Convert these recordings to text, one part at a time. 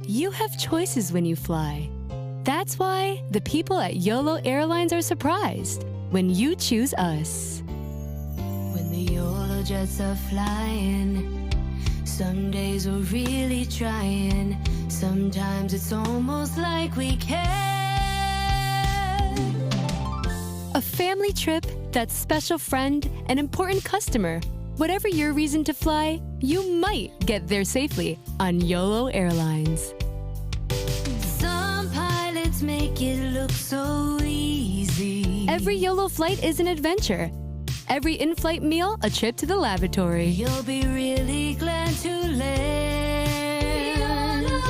You have choices when you fly. That's why the people at YOLO Airlines are surprised when you choose us. When the YOLO jets are flying, some days we're really trying. Sometimes it's almost like we care. A family trip, that special friend, an important customer. Whatever your reason to fly, you might get there safely on YOLO Airlines. Some pilots make it look so easy. Every YOLO flight is an adventure. Every in-flight meal, a trip to the lavatory. You'll be really glad to land. YOLO.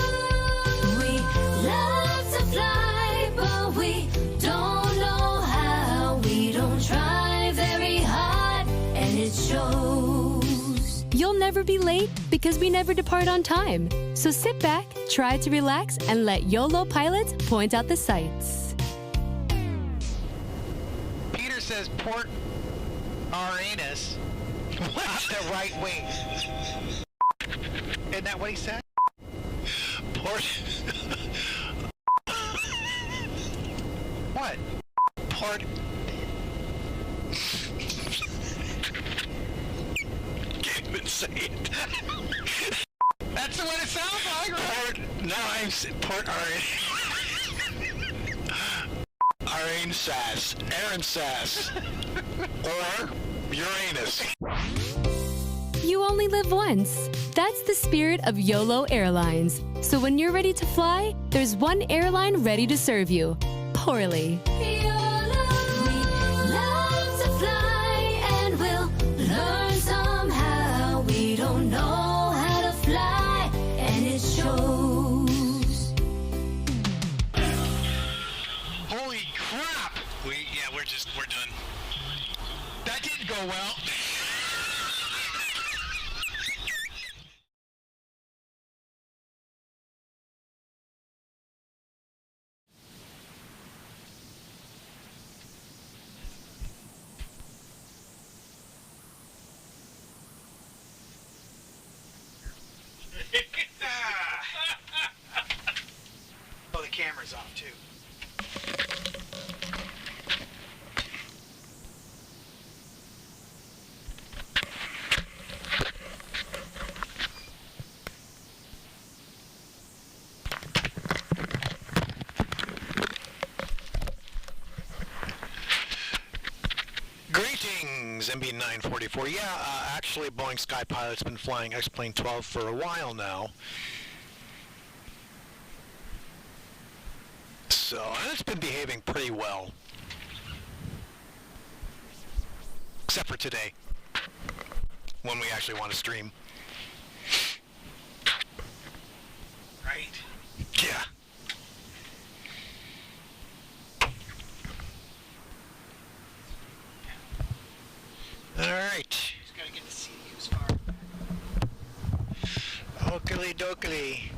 We love to fly, but we don't know how. We don't try very hard, and it shows. You'll never be late because we never depart on time. So sit back, try to relax, and let YOLO pilots point out the sights. Peter says port our anus. What? The right wing. Isn't that what he said? Port. What? Port. Can't even say it. That's what it sounds like, right? Port. No, I'm Port Aaron Sass. Aaron Sass. Or Uranus. You only live once. That's the spirit of YOLO Airlines. So when you're ready to fly, there's one airline ready to serve you. Poorly. YOLO. We love to fly and we'll learn somehow. We don't know how to fly and it shows. Holy crap! We're done. That didn't go well. Oh, the camera's off too. Greetings, MB944. Yeah, actually, BoeingSkyPilot's been flying X-Plane 12 for a while now. So, and it's been behaving pretty well. Except for today, when we actually want to stream. Right. Yeah. Alright. Just gotta get the CDUs far back. Oakley dokley.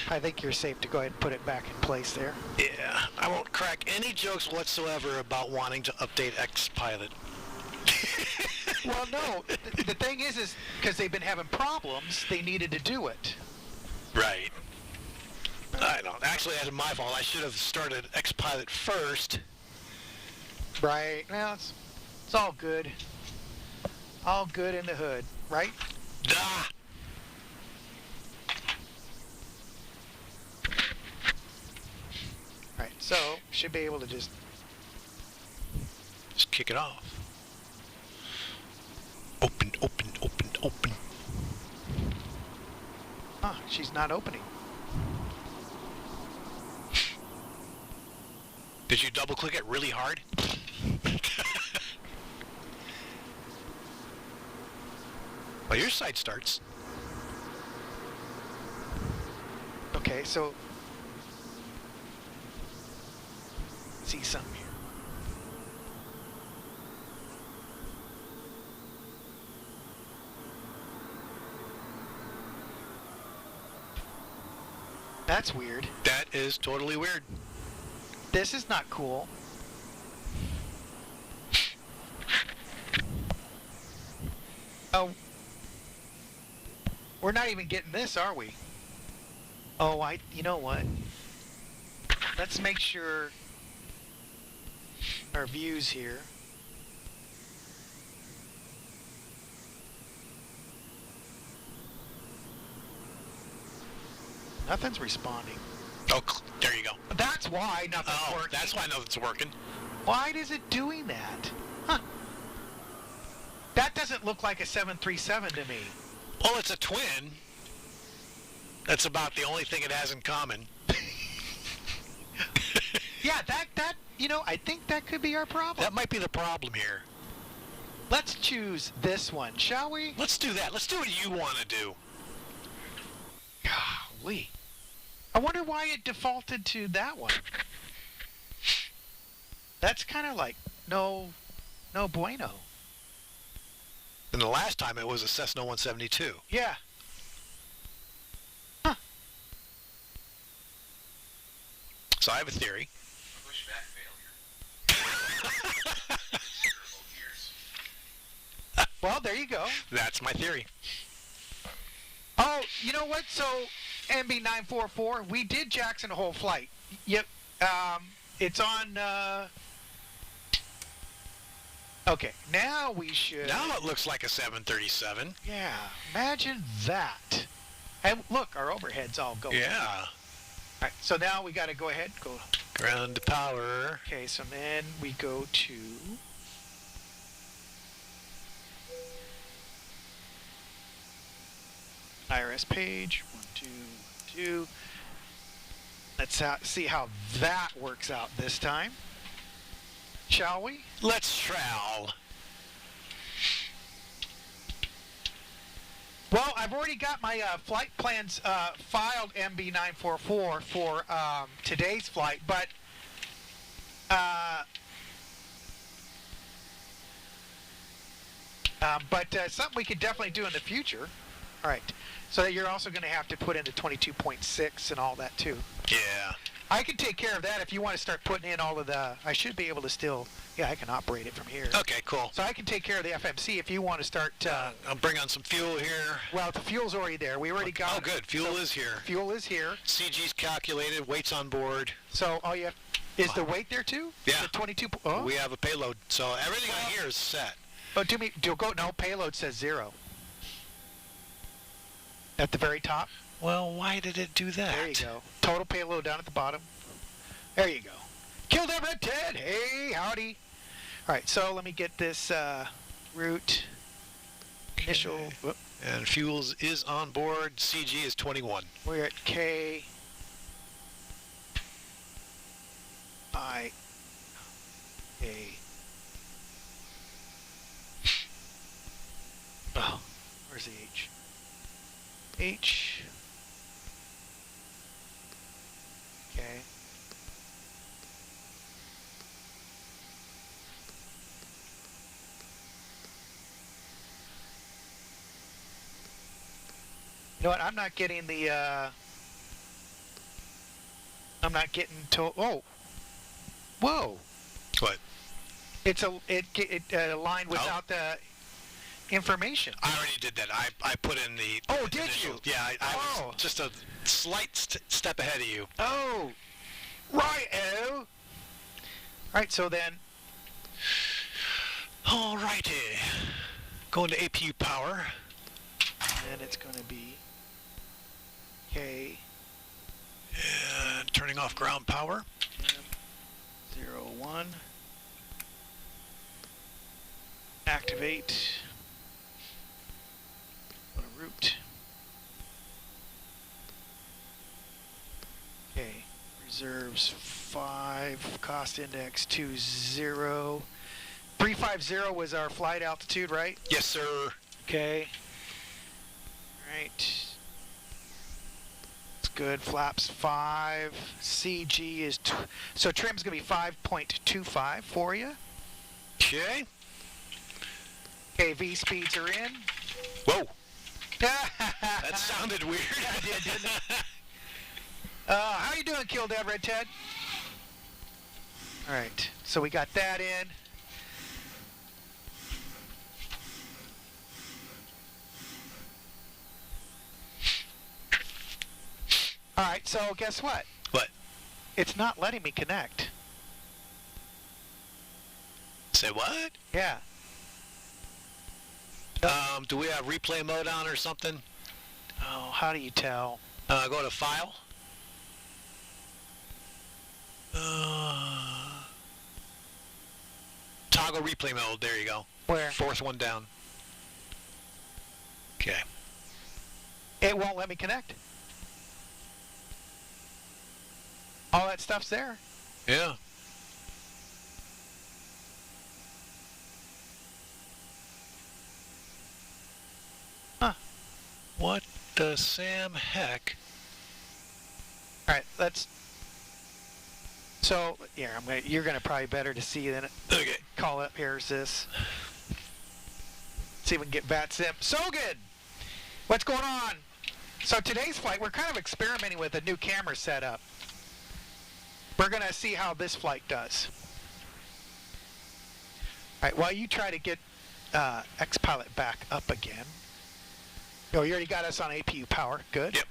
I think you're safe to go ahead and put it back in place there. Yeah, I won't crack any jokes whatsoever about wanting to update X-Pilot. Well, no. The thing is because they've been having problems, they needed to do it. Right. I know. Actually, that's my fault. I should have started X-Pilot first. Right. Well, it's all good. All good in the hood, right? Duh. Right. So, should be able to just kick it off. Open, open, open, open. Huh, she's not opening. Did you double click it really hard? Well, your side starts. Okay, so see something here. That's weird. That is totally weird. This is not cool. Oh, we're not even getting this, are we? Oh, you know what? Let's make sure our views here. Nothing's responding. Oh, there you go. That's why nothing's working. That's why nothing's working. Why is it doing that? Huh. That doesn't look like a 737 to me. Well, it's a twin. That's about the only thing it has in common. Yeah, I think that could be our problem. That might be the problem here. Let's choose this one, shall we? Let's do that. Let's do what you want to do. Golly. I wonder why it defaulted to that one. That's kind of like no bueno. And the last time it was a Cessna 172. Yeah. Huh. So I have a theory. Pushback failure. Well, there you go. That's my theory. Oh, you know what? So, MB944, we did Jackson Hole flight. Yep. It's on... Okay, now we should... Now it looks like a 737. Yeah, imagine that. And look, our overhead's all going. Yeah. All right, so now we got to go ahead. Go. Ground to power. Okay, so then we go to... IRS page. 1, 2, 2. Let's see how that works out this time. Shall we? Let's trowel. Well, I've already got my flight plans filed, MB944, for today's flight, but something we could definitely do in the future. All right. So that you're also going to have to put in the 22.6 and all that too. Yeah. I can take care of that if you want to start putting in all of the... I should be able to still... Yeah, I can operate it from here. Okay, cool. So I can take care of the FMC if you want to start... I'll bring on some fuel here. Well, the fuel's already there. We already got... Oh, good. Fuel is here. Fuel is here. CG's calculated. Weight's on board. So all you have... Is the weight there too? Yeah. The 22... Oh. We have a payload. So everything on here is set. Oh, no, payload says 0. At the very top. Well, why did it do that? There you go. Total payload down at the bottom. There you go. Kill that red Ted. Hey, howdy. All right, so let me get this route. Initial. Whoop. And fuels is on board. CG is 21. We're at K. I. A. Oh, where's the H? H. Okay. You know what? I'm not getting the. I'm not getting to. Oh. Whoa. What? It aligned without the information. I already did that. I put in the... Oh, did initial, you? Yeah, I was just a slight step ahead of you. Oh, right-o. All right, so then... All righty. Going to APU power. And it's going to be K... And turning off ground power. 01. Activate. Go to route. Okay. Reserves 5. Cost index 20. 350 was our flight altitude, right? Yes, sir. Okay. Right. It's good. Flaps 5. CG is... So trim's going to be 5.25 for you. Okay. Okay, V speeds are in. Whoa. That sounded weird. Yeah, it did, didn't it? How you doing, Kill Dead Red Ted? All right, so we got that in. All right, so guess what? What? It's not letting me connect. Say what? Yeah. Do we have replay mode on or something? Oh, how do you tell? Go to File. Toggle replay mode. There you go. Where? Fourth one down. Okay. It won't let me connect. All that stuff's there. Yeah. Huh. What the Sam heck? All right, let's. So, yeah, you're gonna probably better to see than it. Okay. Call up. Here's this. See if we can get VATSIM. So good. What's going on? So today's flight, we're kind of experimenting with a new camera setup. We're gonna see how this flight does. All right. While you try to get XPilot back up again. Oh, you already got us on APU power. Good. Yep.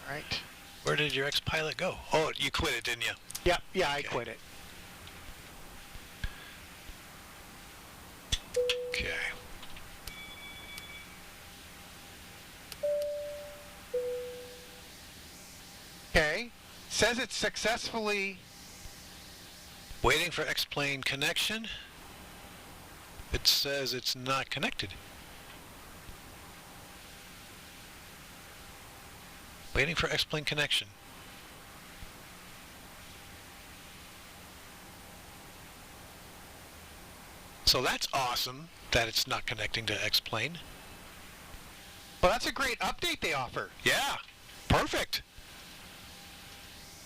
All right. Where did your XPilot go? Oh, you quit it, didn't you? Yep. Yeah, I Okay. quit it. Okay. Okay. Says it's successfully. Waiting for X-plane connection. It says it's not connected. Waiting for X-plane connection. So that's awesome that it's not connecting to X-plane. Well, that's a great update they offer. Yeah, perfect.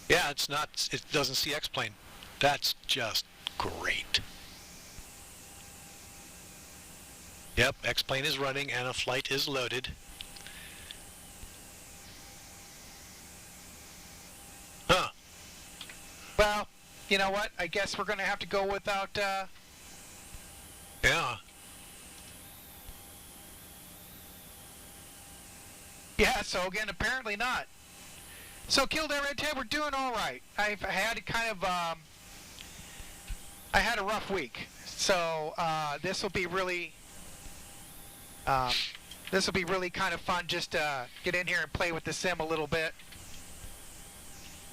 Yeah, it's not. It doesn't see X-plane. That's just great. Yep, X-plane is running and a flight is loaded. Huh. Well, you know what? I guess we're going to have to go without. Yeah. Yeah, so again, apparently not. So, Kill That Red Ted, we're doing all right. I've had kind of. I had a rough week. So, this will be really. This will be really kind of fun just to get in here and play with the sim a little bit.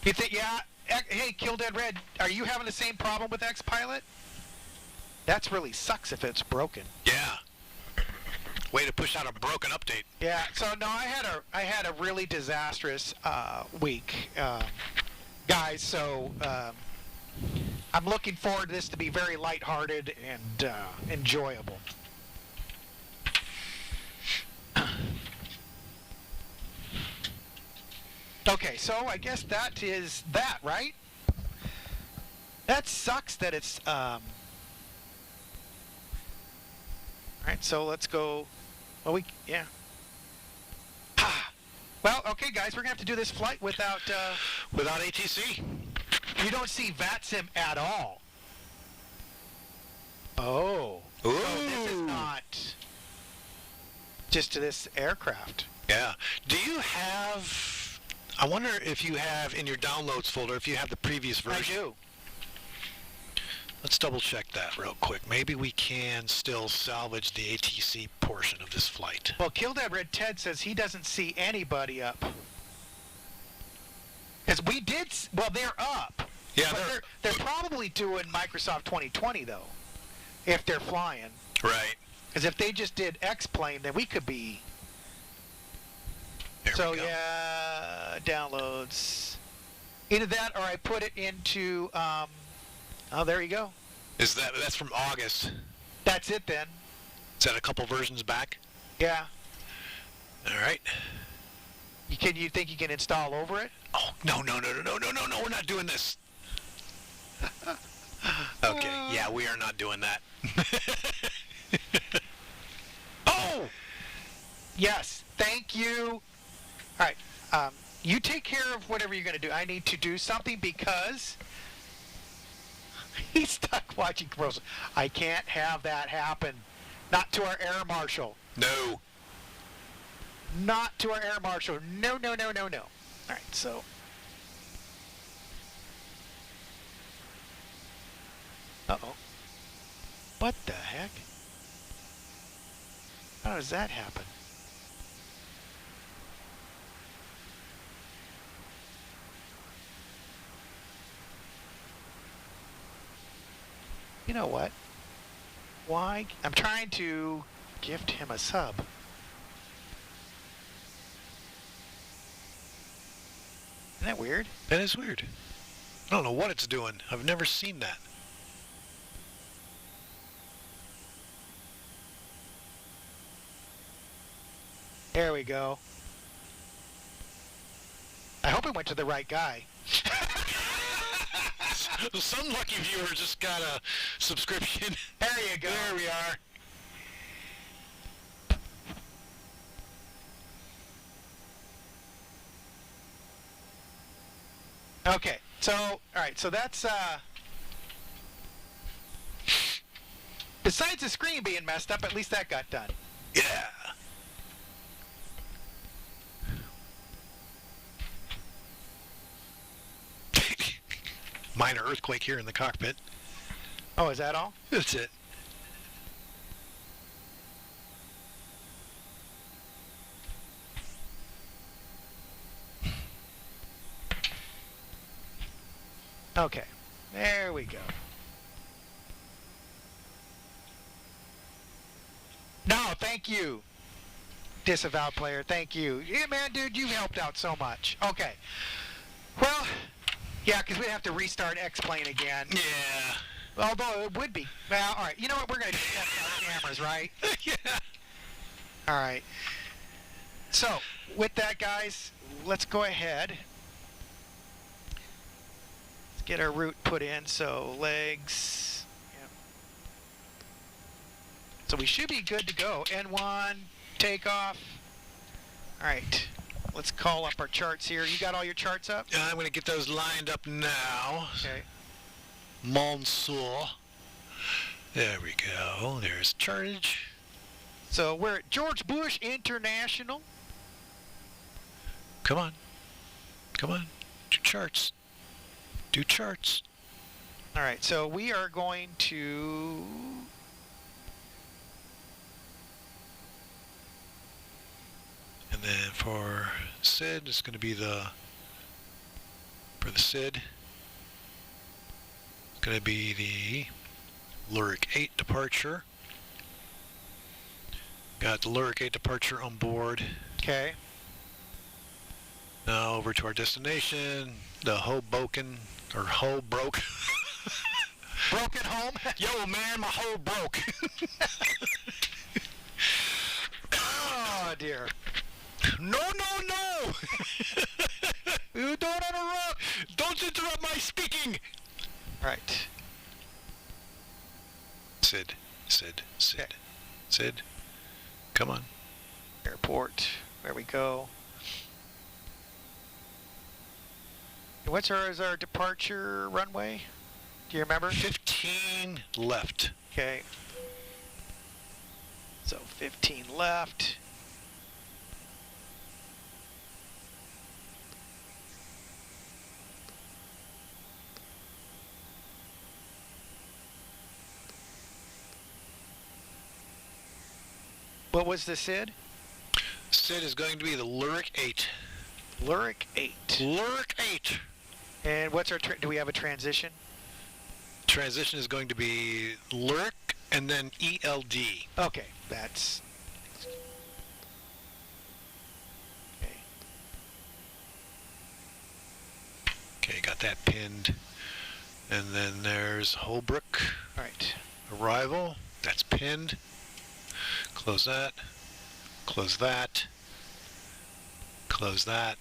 You think, yeah? Hey, Kill Dead Red, are you having the same problem with XPilot? That's really sucks if it's broken. Yeah. Way to push out a broken update. Yeah. So no, I had a really disastrous week, guys. So I'm looking forward to this to be very lighthearted and enjoyable. Okay, so I guess that is that, right? That sucks that it's. All right, so let's go. Well, yeah. Well, okay, guys, we're gonna have to do this flight without. Without ATC. You don't see VATSIM at all. Oh. Ooh. So this is not just to this aircraft. Yeah. Do you have... I wonder if you have in your downloads folder, if you have the previous version. I do. Let's double check that real quick. Maybe we can still salvage the ATC portion of this flight. Well, Kill That Red Ted says he doesn't see anybody up. Because we did, well, they're up. Yeah, but they're probably doing Microsoft 2020, though, if they're flying. Right. Because if they just did X-Plane, then we could be... There So, we go. yeah, downloads. Either that or I put it into... oh, there you go. That's from August. That's it, then. Is that a couple versions back? Yeah. All right. You think you can install over it? Oh, no, we're not doing this. Okay, yeah, we are not doing that. Oh! Yes, thank you. All right. you take care of whatever you're going to do. I need to do something because he's stuck watching commercials. I can't have that happen. Not to our air marshal. No. Not to our air marshal. No, no, no, no, no. All right, so. Uh-oh. What the heck? How does that happen? You know what? Why? I'm trying to gift him a sub. Isn't that weird? That is weird. I don't know what it's doing. I've never seen that. There we go. I hope it went to the right guy. Some lucky viewer just got a subscription. There you go. There we are. Okay, so, all right, so that's, besides the screen being messed up, at least that got done. Yeah. Minor earthquake here in the cockpit. Oh, is that all? That's it. Okay, there we go. No, thank you, disavowed player. Thank you. Yeah, man, dude, you helped out so much. Okay. Well, yeah, because we'd have to restart X-Plane again. Yeah. Although it would be. Well, all right. You know what? We're going to test our cameras, right? Yeah. All right. So, with that, guys, let's go ahead. Let's get our route put in. So, legs. Yep. So, we should be good to go. N1, takeoff. All right. Let's call up our charts here. You got all your charts up? I'm going to get those lined up now. Okay. Monsieur. There we go. There's charge. So, we're at George Bush International. Come on. Come on. Do charts. Do charts. All right. So, we are going to... And then for SID, it's going to be for the SID, it's going to be the Lyric 8 departure. Got the Lyric 8 departure on board. Okay. Now over to our destination, the Hoboken, or Ho broke. Broken home? Yo, man, my hoe broke. Oh, dear. No, no, no! You don't interrupt! Don't interrupt my speaking! Right. Sid, Sid, Sid, Okay. Sid. Come on. Airport. There we go. What's our departure runway? Do you remember? 15 left. Okay. So 15 left. What was the SID? SID is going to be the Lyric 8. Lyric 8. Lyric 8. And what's our, do we have a transition? Transition is going to be Lyric and then ELD. Okay, that's... Okay. Okay, got that pinned. And then there's Holbrook. All right. Arrival. That's pinned. Close that. Close that. Close that.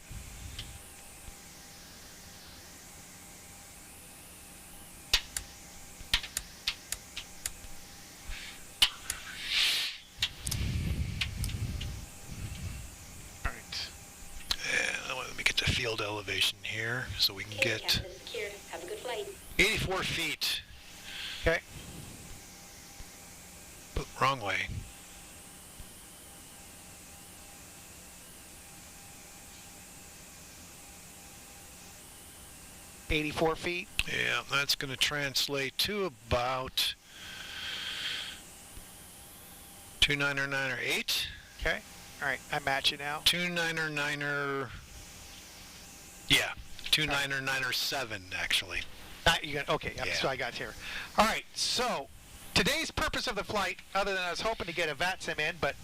field elevation here so we can get Captain is secured. Have a good flight. 84 feet. Okay. But wrong way. $84 Yeah, that's going to translate to about 299.8. Okay. All right. I match you now. 299er. Yeah, 299er7 actually. Okay. Yep, Yeah. So I got here. All right. So today's purpose of the flight, other than I was hoping to get a VATSIM in, but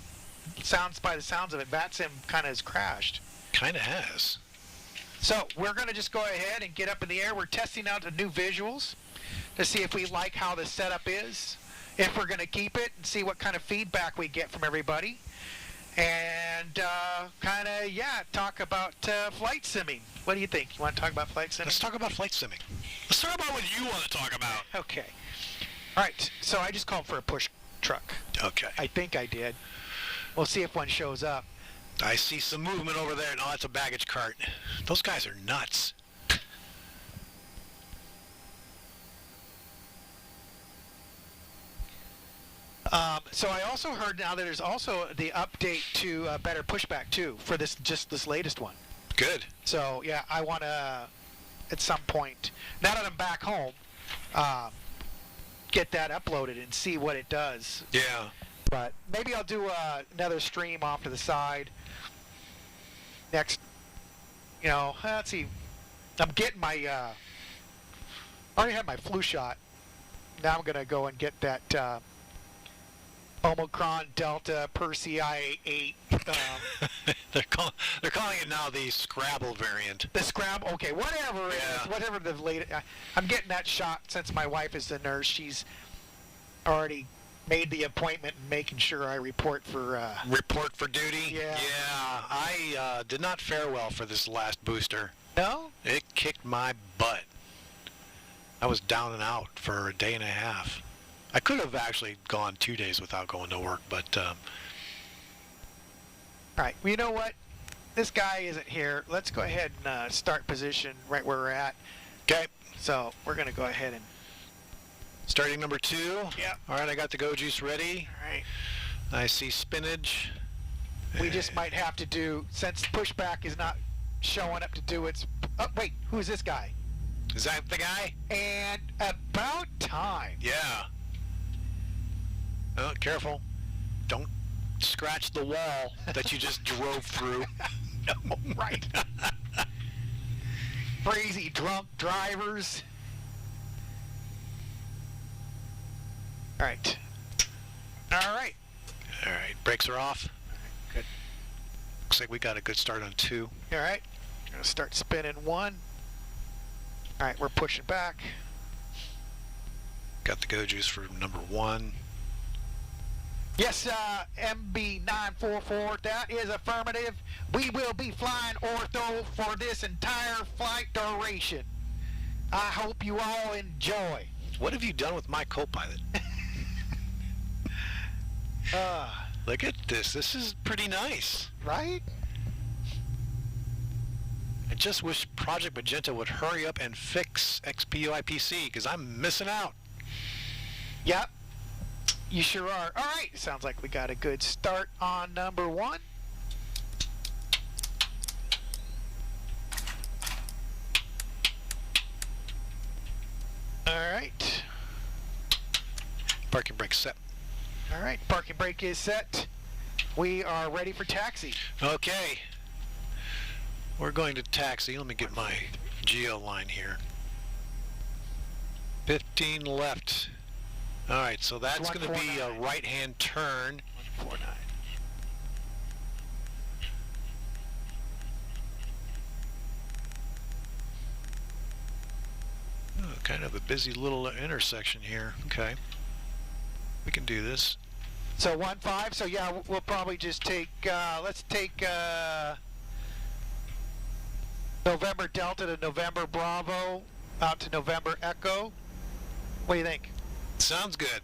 by the sounds of it, VATSIM kind of has crashed. Kind of has. So we're going to just go ahead and get up in the air. We're testing out the new visuals to see if we like how the setup is, if we're going to keep it, and see what kind of feedback we get from everybody. And talk about flight simming. What do you think? You want to talk about flight simming? Let's talk about flight simming. Let's talk about what you want to talk about. Okay. All right. So I just called for a push truck. Okay. I think I did. We'll see if one shows up. I see some movement over there. No, that's a baggage cart. Those guys are nuts. So I also heard now that there's also the update to better pushback too for this latest one. Good. So yeah, I want to at some point, now that I'm back home, get that uploaded and see what it does. Yeah. But maybe I'll do another stream off to the side. Next, let's see. I'm getting my. I already had my flu shot. Now I'm gonna go and get that Omicron Delta Percy IA8. they're calling it now the Scrabble variant. The Scrabble. Okay, whatever it is, whatever the latest. I'm getting that shot since my wife is the nurse. She's already made the appointment and making sure I report for duty. Yeah. I did not fare well for this last booster. No? It kicked my butt. I was down and out for a day and a half. I could have actually gone 2 days without going to work, but all right. Well, you know what? This guy isn't here. Let's go ahead and start position right where we're at. okay. So we're gonna go ahead and. Starting number 2. Yeah. All right, I got the go juice ready. All right. I see spinach. We just might have to do, since pushback is not showing up to do its. Oh, wait, who is this guy? Is that the guy? And about time. Yeah. Oh, careful. Don't scratch the wall that you just drove through. No, right. Crazy drunk drivers. All right. All right. All right, brakes are off. Good. Looks like we got a good start on 2. All right. Gonna start spinning 1. All right, we're pushing back. Got the go juice for number 1. Yes, MB944, that is affirmative. We will be flying ortho for this entire flight duration. I hope you all enjoy. What have you done with my co-pilot? Look at this. This is pretty nice. Right? I just wish Project Magenta would hurry up and fix XPUIPC because I'm missing out. Yep. You sure are. All right. Sounds like we got a good start on number 1. All right. Parking brake set. All right. Parking brake is set. We are ready for taxi. Okay. We're going to taxi. Let me get my geo line here. 15 left. All right, so that's going to be a right-hand turn. 149. Oh, kind of a busy little intersection here. Okay. We can do this. So 15. So yeah, we'll probably just take. Let's take November Delta to November Bravo out to November Echo. What do you think? Sounds good.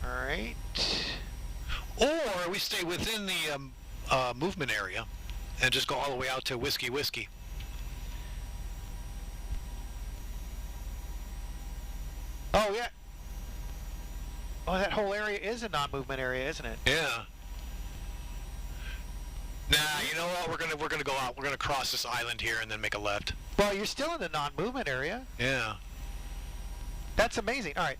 All right. Or we stay within the movement area and just go all the way out to Whiskey Whiskey. Oh, yeah. Oh, that whole area is a non-movement area, isn't it? Yeah. Nah, you know what? We're gonna go out. We're gonna cross this island here and then make a left. Well, you're still in the non-movement area. Yeah. That's amazing. All right.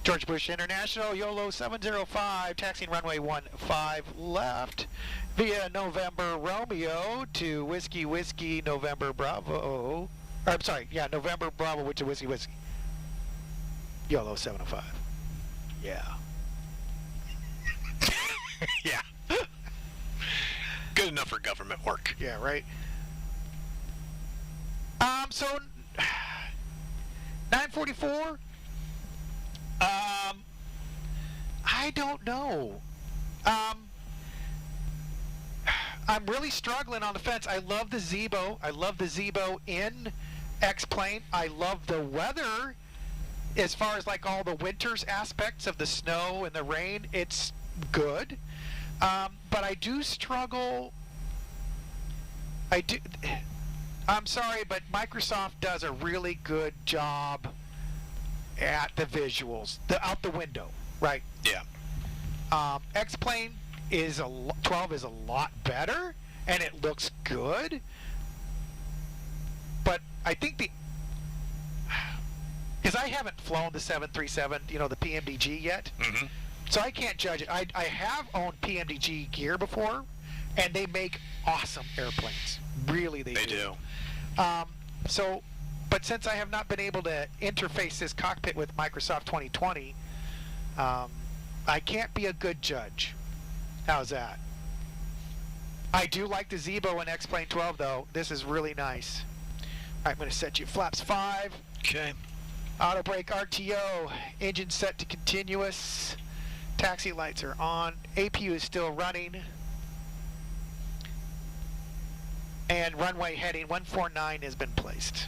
George Bush International, YOLO 705, taxiing runway 15 left via November Romeo to Whiskey Whiskey November Bravo. Or, I'm sorry, yeah, November Bravo to Whiskey Whiskey. YOLO 705. Yeah. Yeah. Good enough for government work. Yeah, right. So 944. I don't know. I'm really struggling on the fence. I love the Zibo. I love the Zibo in X-Plane. I love the weather as far as like all the winters aspects of the snow and the rain. It's good. But I do struggle. I'm sorry, but Microsoft does a really good job at the visuals, out the window, right? Yeah. X-Plane is 12 is a lot better, and it looks good. But I think because I haven't flown the 737, the PMDG yet, so I can't judge it. I have owned PMDG gear before, and they make awesome airplanes. Really, they do. But since I have not been able to interface this cockpit with Microsoft 2020, I can't be a good judge. How's that? I do like the Zibo in X-Plane 12, though. This is really nice. All right, I'm going to set you flaps 5. Okay. Auto brake RTO. Engine set to continuous. Taxi lights are on. APU is still running. And runway heading 149 has been placed.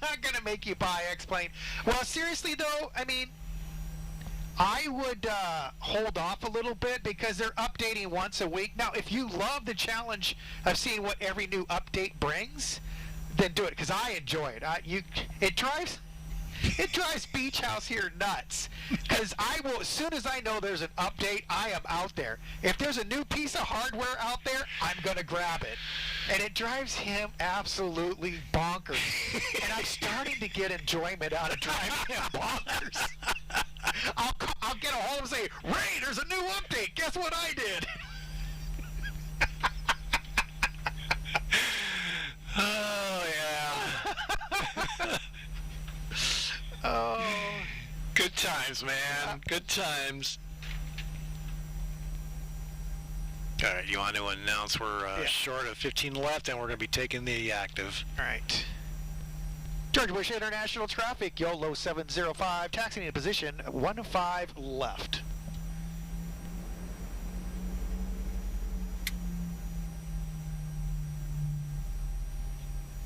I'm gonna make you buy X-Plane. Well, seriously though, I mean, I would hold off a little bit because they're updating once a week. Now, if you love the challenge of seeing what every new update brings, then do it, because I enjoy it. It drives Beach House here nuts, because as soon as I know there's an update, I am out there. If there's a new piece of hardware out there, I'm gonna grab it, and it drives him absolutely bonkers. And I'm starting to get enjoyment out of driving him bonkers. I'll get a hold of him and say, "Ray, there's a new update. Guess what I did?" Oh yeah. Oh. Good times, man. Good times. All right, you want to announce we're short of 15 left, and we're going to be taking the active. All right. George Bush International traffic, YOLO 705, taxiing in position 15 left.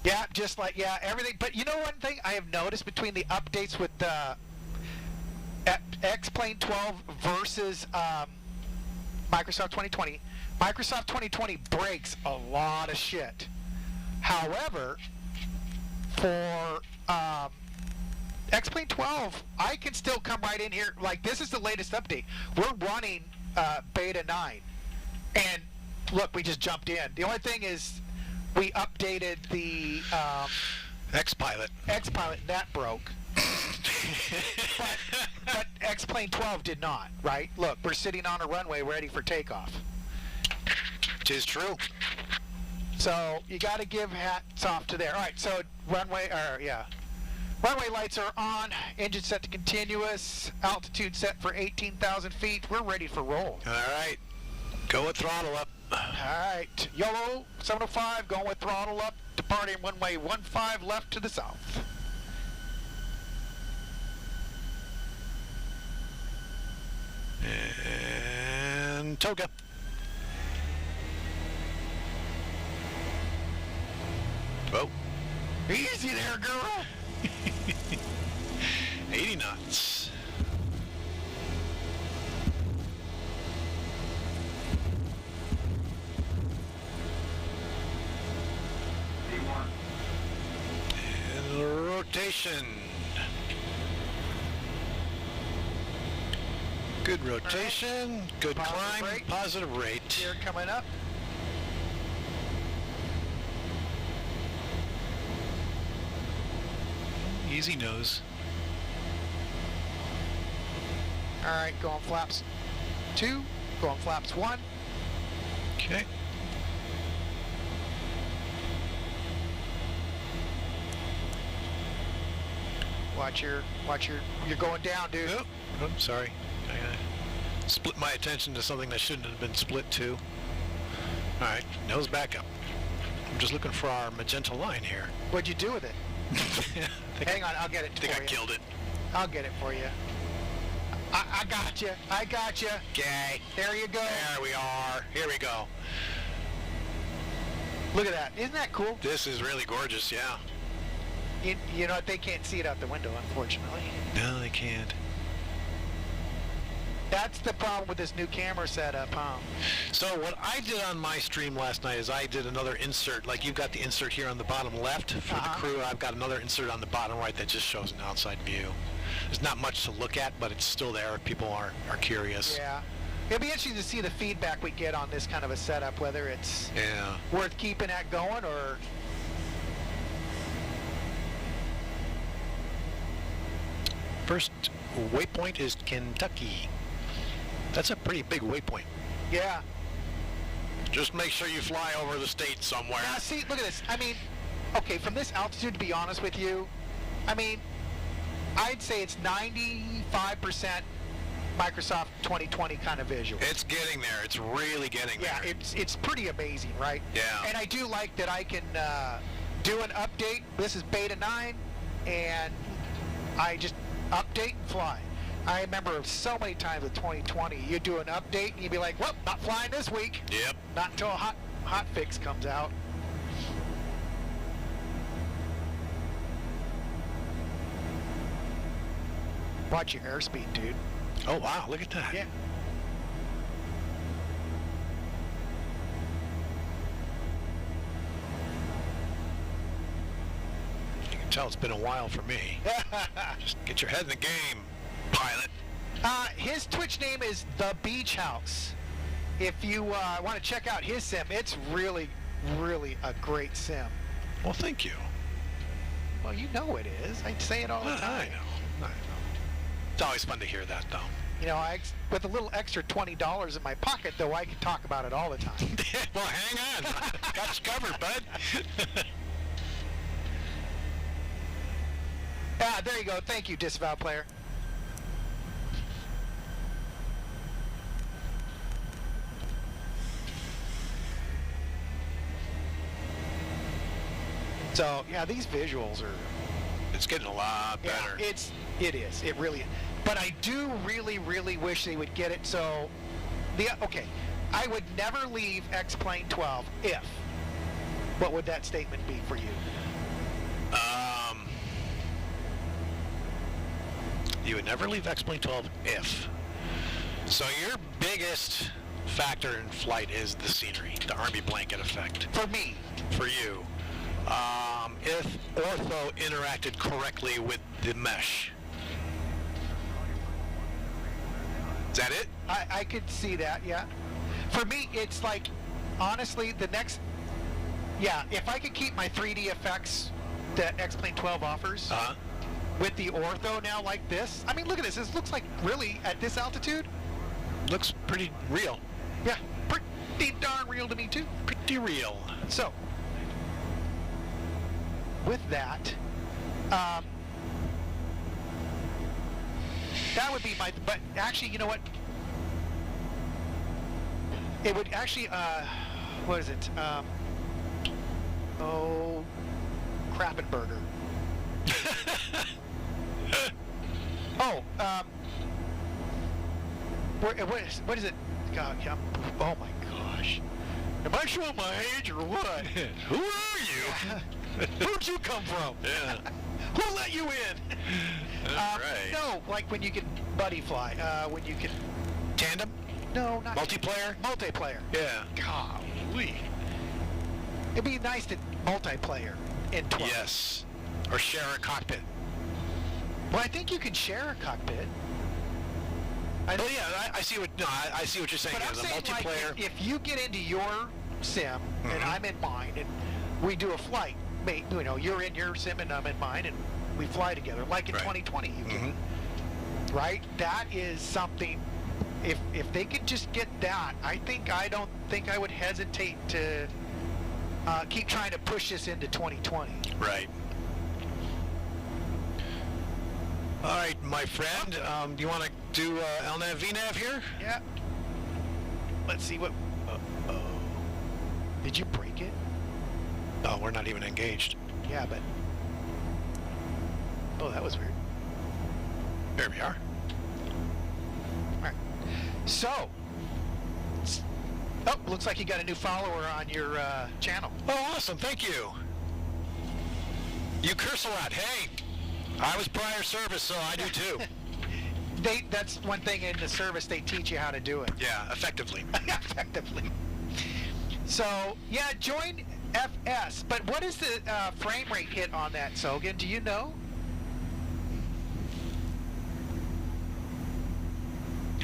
Yeah, just like, everything. But you know one thing I have noticed between the updates with X-Plane 12 versus Microsoft 2020, Microsoft 2020 breaks a lot of shit. However, for X-Plane 12, I can still come right in here. Like, this is the latest update. We're running Beta 9. And, look, we just jumped in. The only thing is, we updated the X-Pilot. X-Pilot, and that broke. but X-Plane 12 did not, right? Look, we're sitting on a runway ready for takeoff. 'Tis true. So you got to give hats off to there. All right, so runway lights are on. Engine set to continuous. Altitude set for 18,000 feet. We're ready for roll. All right. Go with throttle up. All right. YOLO 705 going with throttle up. Departing runway 15 left to the south. And Toga. Whoa. Easy there, girl. 80 knots. rotation. Good rotation, good Positive climb, rate. positive rate. Gear coming up. Easy nose. All right, go on flaps 2, go on flaps 1. Okay. You're going down, dude. Oh, sorry. I split my attention to something that shouldn't have been split to. All right, nose back up. I'm just looking for our magenta line here. What'd you do with it? Hang on, I'll get it I think for I you. killed it. I'll get it for you. I got you. I got you. Okay. There you go. There we are. Here we go. Look at that. Isn't that cool? This is really gorgeous, yeah. You know what? They can't see it out the window, unfortunately. No, they can't. That's the problem with this new camera setup, huh? So what I did on my stream last night is I did another insert. Like you've got the insert here on the bottom left for the crew. I've got another insert on the bottom right that just shows an outside view. There's not much to look at, but it's still there if people are curious. Yeah. It'll be interesting to see the feedback we get on this kind of a setup, whether it's worth keeping that going or... First waypoint is Kentucky. That's a pretty big waypoint. Yeah. Just make sure you fly over the state somewhere. Now, see, look at this. I mean, okay, from this altitude, to be honest with you, I mean, I'd say it's 95% Microsoft 2020 kind of visual. It's getting there. It's really getting there. Yeah, it's pretty amazing, right? Yeah. And I do like that I can do an update. This is beta 9, and I just update and fly. I remember so many times with 2020, you do an update and you'd be like, well, not flying this week. Yep. Not until a hot fix comes out. Watch your airspeed, dude. Oh, wow, look at that. Yeah. You can tell it's been a while for me. Just get your head in the game, pilot. His Twitch name is The Beach House. If you want to check out his sim, it's really, really a great sim. Well, thank you. Well, you know it is. I say it all the time. I know. It's always fun to hear that, though. You know, with a little extra $20 in my pocket, though, I can talk about it all the time. Well, hang on. Got you covered, bud. There you go. Thank you, Disavow Player. So, yeah, these visuals are... It's getting a lot better. Yeah, it is. It really is. But I do really, really wish they would get it so... Okay, I would never leave X-Plane 12 if... What would that statement be for you? You would never leave X-Plane 12 if. So your biggest factor in flight is the scenery, the Army blanket effect. For me. For you. If ortho interacted correctly with the mesh. Is that it? I could see that, yeah. For me, it's like, honestly, the next... Yeah, if I could keep my 3D effects that X-Plane 12 offers... with the ortho now like this. I mean, look at this. This looks like really at this altitude. Looks pretty real. Yeah, pretty darn real to me too. Pretty real. So, with that, that would be my. But actually, you know what? It would actually. What is it? Krappenburger. What is it? God, oh my gosh. Am I showing my age or what? Who are you? Where'd you come from? Yeah. Who let you in? That's right. No, like when you can buddy fly, when you can... Tandem? No, not... Multiplayer? Multiplayer. Yeah. Golly. It'd be nice to multiplayer in 12. Yes. Or share a cockpit. Well, I think you can share a cockpit. Oh yeah, I see what. No, I see what you're saying. But I'm The saying, multiplayer. like, if you get into your sim and I'm in mine, and we do a flight, you know, you're in your sim and I'm in mine, and we fly together, like in 2020, you can, right? That is something. If they could just get that, I don't think I would hesitate to keep trying to push this into 2020. Right. All right, my friend. Do you want to do LNAV VNAV here? Yeah. Let's see what. Did you break it? No, we're not even engaged. Yeah, but. Oh, that was weird. There we are. All right. So. Oh, looks like you got a new follower on your channel. Oh, awesome! Thank you. You curse a lot. Hey, I was prior service, so I do too. That's one thing in the service, they teach you how to do it. Yeah, effectively. Effectively. So, yeah, join FS. But what is the frame rate hit on that, Sogan? Do you know?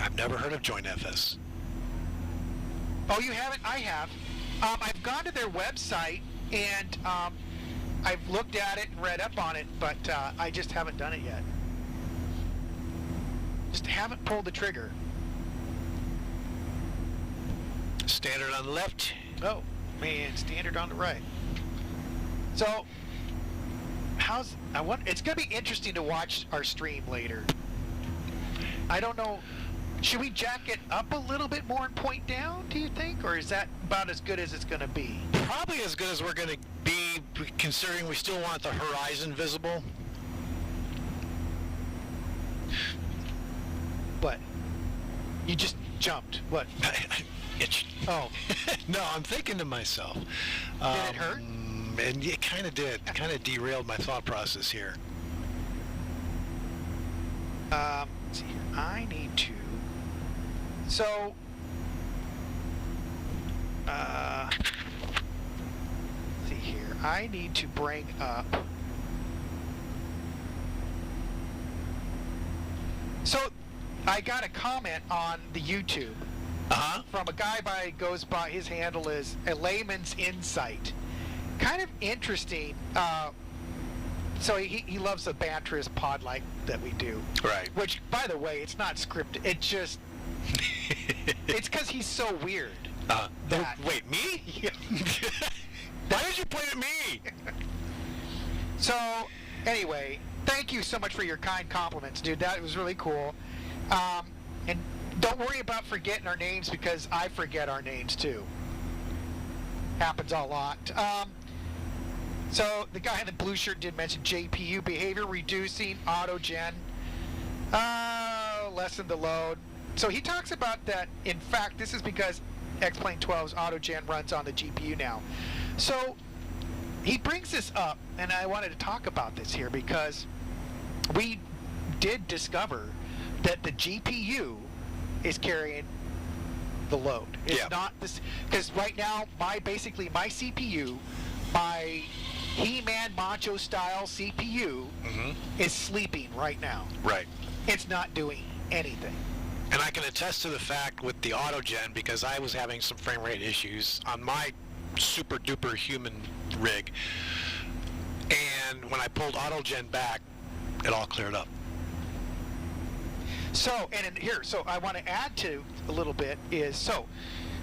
I've never heard of Join FS. Oh, you haven't? I have. I've gone to their website, and I've looked at it and read up on it, but I just haven't done it yet. Just haven't pulled the trigger. Standard on the left. Oh, man, standard on the right. So, it's going to be interesting to watch our stream later. I don't know. Should we jack it up a little bit more and point down, do you think? Or is that about as good as it's going to be? Probably as good as we're going to be, considering we still want the horizon visible. What? You just jumped. What? Itch. Oh. No, I'm thinking to myself. Did it hurt? And it kind of did. Kind of derailed my thought process here. Let's see here. I need to. So. Let's see here. I need to bring up. So, I got a comment on the YouTube from a guy goes by, his handle is A Layman's Insight. Kind of interesting. So he loves the banterous pod like that we do. Right. Which, by the way, it's not scripted. It just, it's because he's so weird. Wait, me? Yeah. Why did you point at me? So, anyway, thank you so much for your kind compliments, dude. That was really cool. And don't worry about forgetting our names, because I forget our names too. Happens a lot. So the guy in the blue shirt did mention JPU, behavior reducing, autogen, lessen the load. So he talks about that. In fact, this is because X-Plane 12's autogen runs on the GPU now. So he brings this up, and I wanted to talk about this here because we did discover that the GPU is carrying the load. It's not this, because right now my CPU, my He-Man Macho style CPU is sleeping right now. Right. It's not doing anything. And I can attest to the fact with the autogen, because I was having some frame rate issues on my super duper human rig, and when I pulled autogen back, it all cleared up. So, so I want to add to a little bit is, so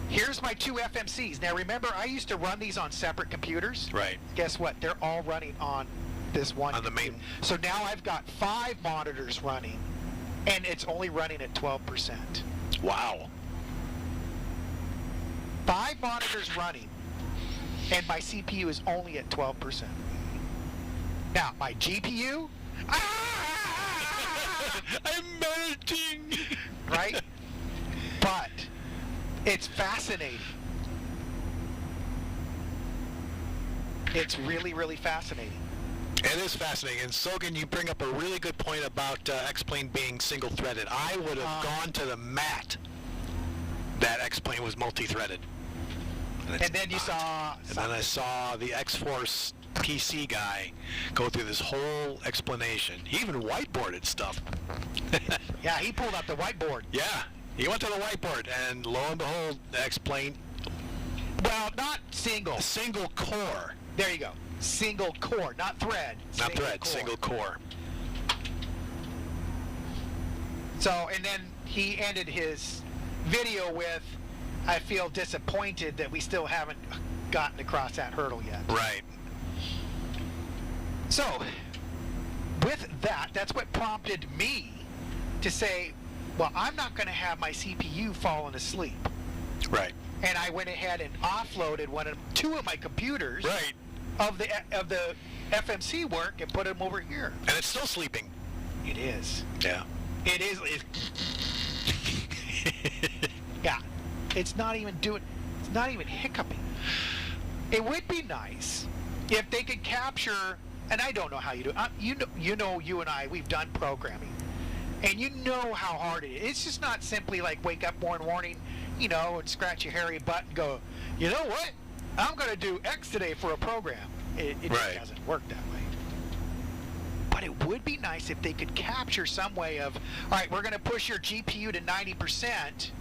here's my two FMCs. Now remember, I used to run these on separate computers. Right. Guess what? They're all running on this one on the computer. main. So now I've got 5 monitors running, and it's only running at 12%. Wow. 5 monitors running, and my CPU is only at 12%. Now, my GPU, I'm melting. right? But it's fascinating. It's really, really fascinating. It is fascinating. And Sogan, you bring up a really good point about X-Plane being single-threaded. I would have gone to the mat that X-Plane was multi-threaded. And then you saw... And then I saw the X-Force PC guy go through this whole explanation. He even whiteboarded stuff. Yeah, he pulled out the whiteboard. Yeah, he went to the whiteboard, and lo and behold, explained. Well, not single. A single core. There you go. Single core, not thread. Not thread, single core. So, and then he ended his video with, I feel disappointed that we still haven't gotten across that hurdle yet. Right. So, with that, that's what prompted me to say, well, I'm not going to have my CPU falling asleep. Right. And I went ahead and offloaded two of my computers Right. of the FMC work and put them over here. And it's still sleeping. It is. Yeah. It is. Yeah. It's not even hiccuping. It would be nice if they could capture, and I don't know how you do it. You and I, we've done programming. And you know how hard it is. It's just not simply like wake up one morning, and scratch your hairy butt and go, you know what? I'm going to do X today for a program. It just doesn't work that way. But it would be nice if they could capture some way of, all right, we're going to push your GPU to 90%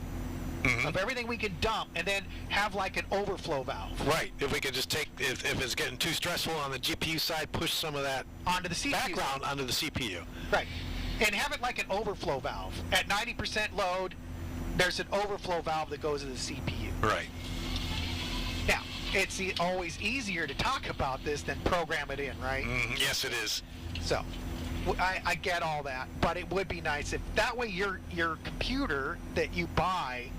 of everything we can dump, and then have like an overflow valve. Right. If we could just take, if it's getting too stressful on the GPU side, push some of that Onto the CPU. background onto the CPU. Right. And have it like an overflow valve. At 90% load, there's an overflow valve that goes to the CPU. Right. Now, it's always easier to talk about this than program it in, right? Yes, it is. So, I get all that, but it would be nice if that way your computer that you buy,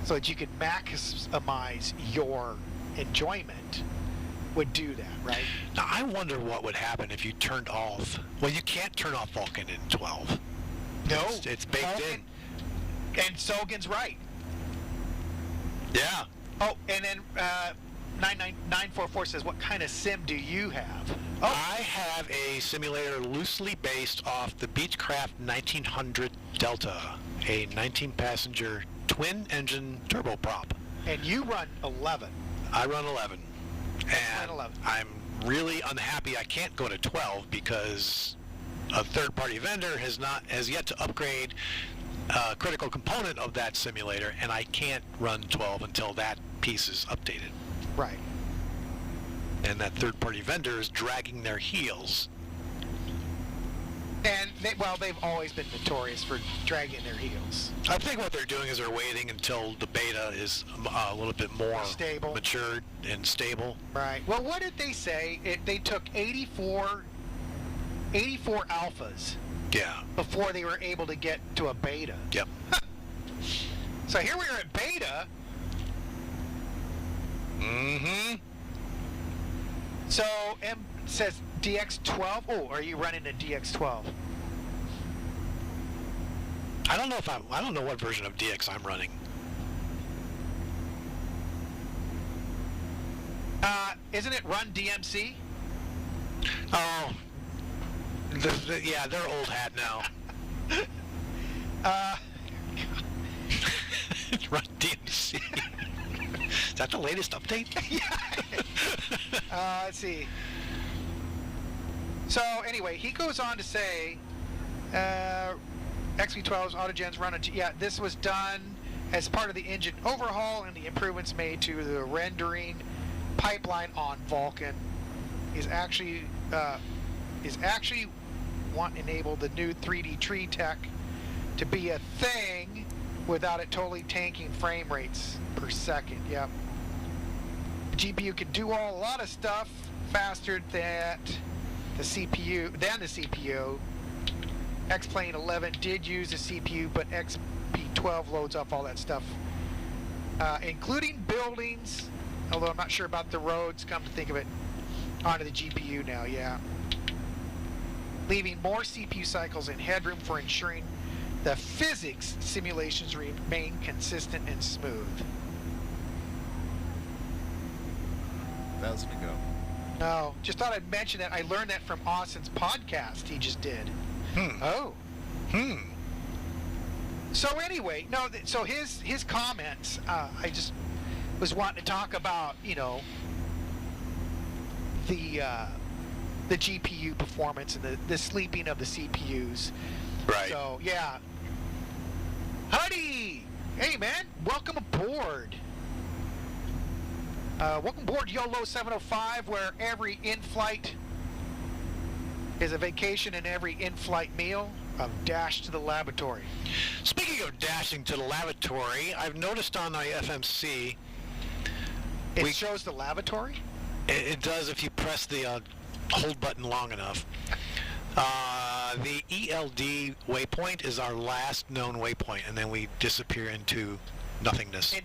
so that you can maximize your enjoyment, would do that, right? Now, I wonder what would happen if you turned off. Well, you can't turn off Vulkan in 12. No. It's baked in. And Sogan's right. Yeah. Oh, and then 99944 says, what kind of sim do you have? Oh, I have a simulator loosely based off the Beechcraft 1900 Delta, a 19-passenger twin-engine turboprop. and you run 11. I run 11. And 11. I'm really unhappy I can't go to 12 because a third-party vendor has yet to upgrade a critical component of that simulator, and I can't run 12 until that piece is updated. Right. And that third-party vendor is dragging their heels. And they've always been notorious for dragging their heels. I think what they're doing is they're waiting until the beta is a little bit more stable, matured and stable. Right. Well, what did they say? They took 84 alphas. Yeah. Before they were able to get to a beta. Yep. So here we are at beta. Mm-hmm. So M says DX12. Oh, are you running a DX12? I don't know what version of DX I'm running. Isn't it Run DMC? Oh. Yeah, they're old hat now. Run DMC. Is that the latest update? Yeah. Let's see. So anyway, he goes on to say, XV12's autogens run yeah, this was done as part of the engine overhaul and the improvements made to the rendering pipeline on Vulkan. Is actually want to enable the new 3D tree tech to be a thing without it totally tanking frame rates per second. Yep. The GPU can do a lot of stuff faster than the CPU. X-Plane 11 did use the CPU, but XP12 loads up all that stuff, including buildings, although I'm not sure about the roads, come to think of it, onto the GPU now, yeah. Leaving more CPU cycles and headroom for ensuring the physics simulations remain consistent and smooth. 1,000 to go. No, just thought I'd mention that. I learned that from Austin's podcast he just did. Oh. So anyway, no. So his comments. I just was wanting to talk about, the GPU performance and the sleeping of the CPUs. Right. So yeah. Huddy! Hey man, welcome aboard. Welcome aboard YOLO 705, where every in-flight is a vacation and every in-flight meal a dash to the lavatory. Speaking of dashing to the lavatory, I've noticed on my FMC, It shows the lavatory? it does if you press the hold button long enough. The ELD waypoint is our last known waypoint, and then we disappear into nothingness.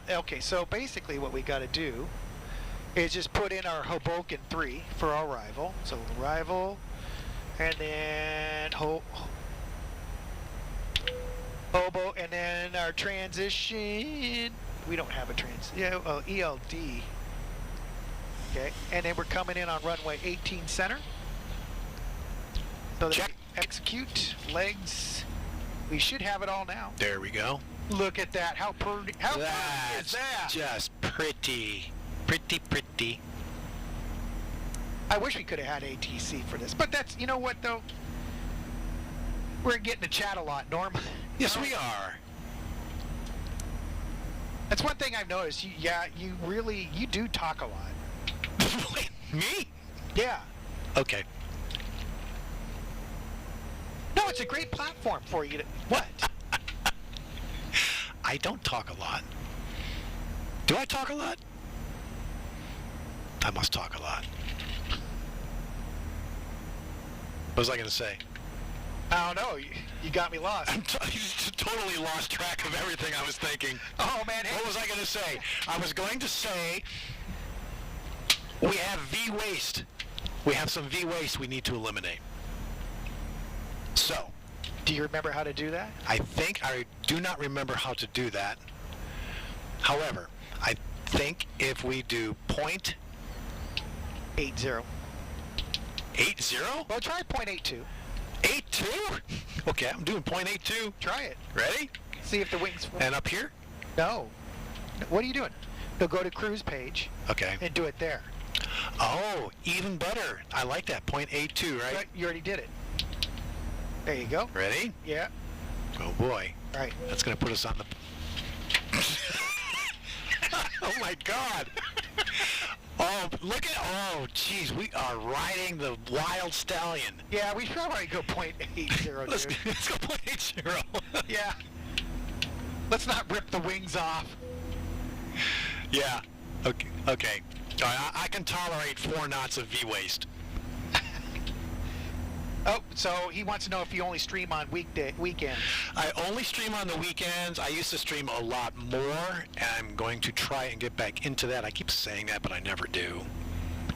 Okay, so basically what we got to do is just put in our Hoboken 3 for our arrival. So arrival, and then Hobo, and then our transition. We don't have a ELD. Okay, and then we're coming in on runway 18 center. So Check. Execute, legs. We should have it all now. There we go. Look at that. How pretty is That's that? just pretty. Pretty. I wish we could have had ATC for this. But that's, you know what, though? We're getting to chat a lot, Norm. Yes, we are. That's one thing I've noticed. You do talk a lot. Wait, me? Yeah. Okay. No, it's a great platform for you to... What? I don't talk a lot. Do I talk a lot? I must talk a lot. What was I going to say? I don't know. You got me lost. You totally lost track of everything I was thinking. Oh, man. Hey. What was I going to say? I was going to say we have V-waste. We have some V-waste we need to eliminate. So, Do you remember how to do that? I think I do not remember how to do that. However, I think if we do 0.80. 80? Well, try 0.82. 82? Okay, I'm doing 0.82. Try it. Ready? See if the wings... And up here? No. What are you doing? No, go to cruise page Okay. and do it there. Oh, even better. I like that. 0.82, right? You already did it. There you go. Ready? Yeah. Oh boy. Right. That's going to put us on the... Oh my God. Oh, look at... Oh, geez. We are riding the wild stallion. Yeah, we should probably go 0.80, Let's dude. go 0.80. Yeah. Let's not rip the wings off. Yeah. Okay. Okay. All right, I can tolerate 4 knots of V-waste. Oh, so he wants to know if you only stream on weekends. I only stream on the weekends. I used to stream a lot more, and I'm going to try and get back into that. I keep saying that, but I never do.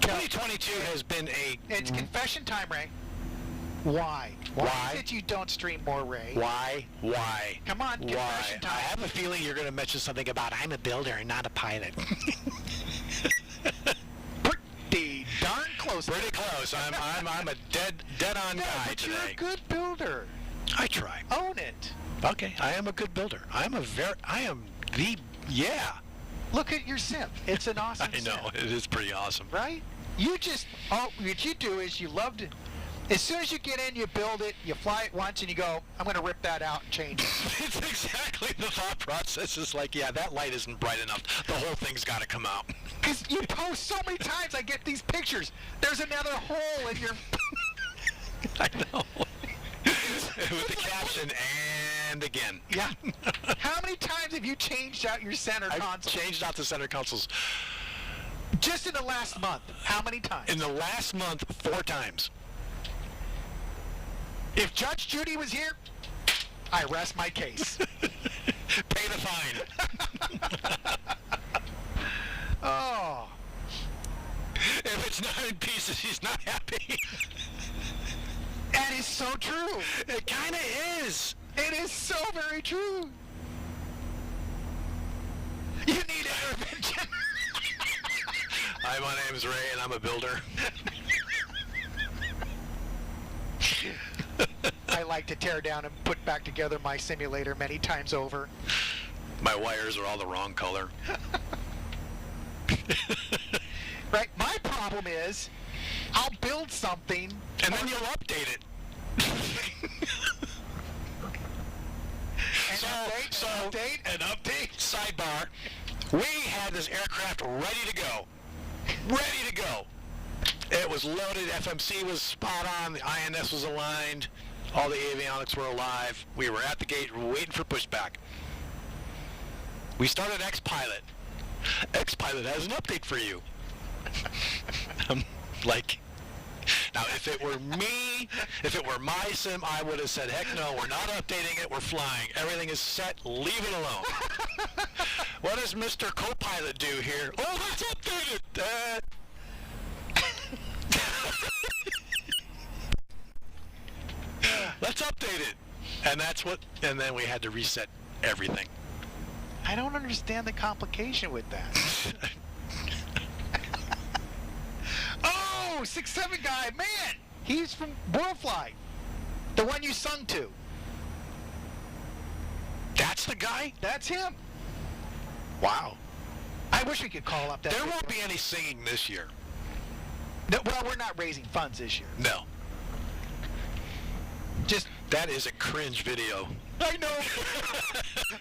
2022 has been a... It's confession time, Ray. Why? Why? Is it you don't stream more, Ray? Why? Come on, confession Why? time. I have a feeling you're going to mention something about I'm a builder and not a pilot. Pretty darn close. Pretty close. I'm a dead on No, guy but today. you're a good builder. I try. Own it. Okay, I am a good builder. Yeah. Look at your sim. It's an awesome I know, sim. it is pretty awesome. Right? What you do is you love to, as soon as you get in, you build it, you fly it once, and you go, I'm going to rip that out and change it. It's exactly the thought process. It's like, yeah, that light isn't bright enough. The whole thing's got to come out. Because you post so many times, I get these pictures. There's another hole in your... I know. With the caption, and again. Yeah. How many times have you changed out your center I've console? changed out the center consoles. Just in the last month, how many times? In the last month, 4 times. If Judge Judy was here, I rest my case. Pay the fine. Oh. If it's not in pieces, he's not happy. That is so true. It kind of is. It is so very true. You need intervention. Hi, my name's Ray, and I'm a builder. I like to tear down and put back together my simulator many times over. My wires are all the wrong color. Right? My problem problem is, I'll build something, and then you'll update it. An update. Sidebar. We had this aircraft ready to go. Ready to go. It was loaded. FMC was spot on. The INS was aligned. All the avionics were alive. We were at the gate waiting for pushback. We started XPilot. XPilot has an update for you. I'm like, now if it were me, if it were my sim, I would have said, heck no, we're not updating it, we're flying. Everything is set, leave it alone. What does Mr. Copilot do here? Oh, let's update it. Let's update it. And and then we had to reset everything. I don't understand the complication with that. Oh, 6'7" guy, man! He's from Worldfly. The one you sung to. That's the guy? That's him. Wow. I wish we could call up that. There won't be any singing this year. No, well, we're not raising funds this year. No. Just that is a cringe video. I know.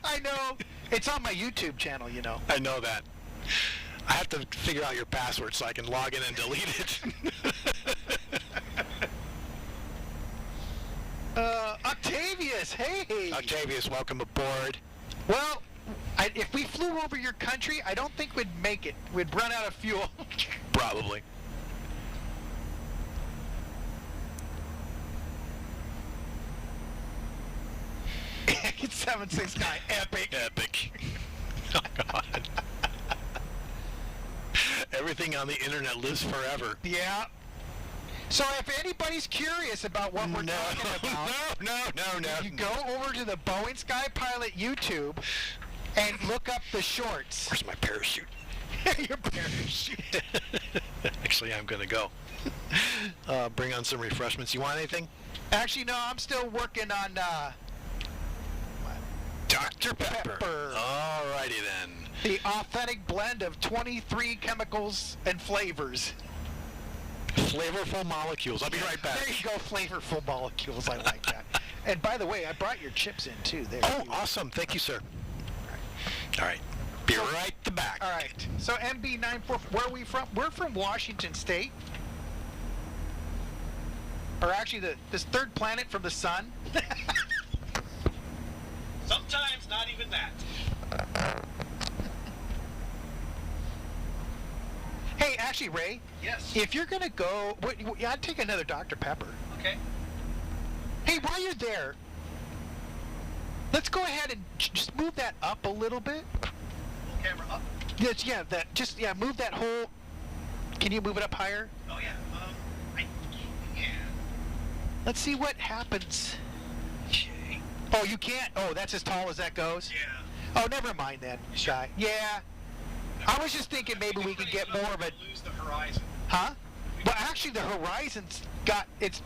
I know. It's on my YouTube channel, you know. I know that. I have to figure out your password so I can log in and delete it. Octavius, hey. Octavius, welcome aboard. Well, if we flew over your country, I don't think we'd make it. We'd run out of fuel. Probably. It's 7'6" guy, epic. Epic. Oh, God. Everything on the internet lives forever. Yeah. So if anybody's curious about what we're talking about, no. You go over to the BoeingSkyPilot YouTube and look up the shorts. Where's my parachute? Your parachute. Actually, I'm going to go. Bring on some refreshments. You want anything? Actually, no, I'm still working on Dr. Pepper. Alrighty then. The authentic blend of 23 chemicals and flavors. Flavorful molecules. I'll be right back. There you go, flavorful molecules. I like that. And by the way, I brought your chips in too. There. Oh, awesome. Thank you, sir. All right. Be right back. All right. So MB94, where are we from? We're from Washington State. Or actually, this third planet from the sun. Sometimes not even that. Hey, actually, Ray. Yes. If you're gonna go, I'd take another Dr. Pepper. Okay. Hey, while you're there, let's go ahead and just move that up a little bit. Full camera up. Move that whole. Can you move it up higher? Oh yeah. I can. Let's see what happens. Okay. Oh, you can't. Oh, that's as tall as that goes. Yeah. Oh, never mind then, Shy. Yeah. I was just thinking maybe we could get more of a. Lose the horizon. Huh? Well, actually, the horizon's got it's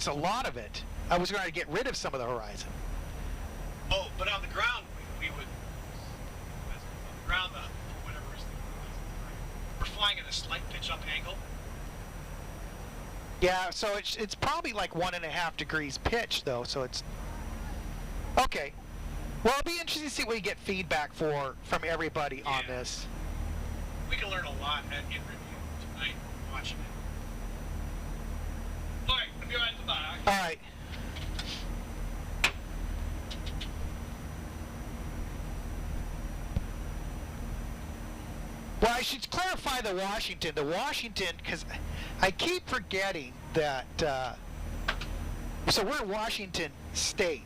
a lot of it. I was going to get rid of some of the horizon. Oh, but on the ground we would. On the ground, whatever is we're flying at a slight pitch up angle. Yeah, so it's probably like 1.5 degrees pitch though, so it's okay. Well, it'll be interesting to see what we get feedback from everybody on this. We can learn a lot in review tonight watching it. All right, I'll be right back. All right. Well, I should clarify the Washington. The Washington, because I keep forgetting that. So we're in Washington State.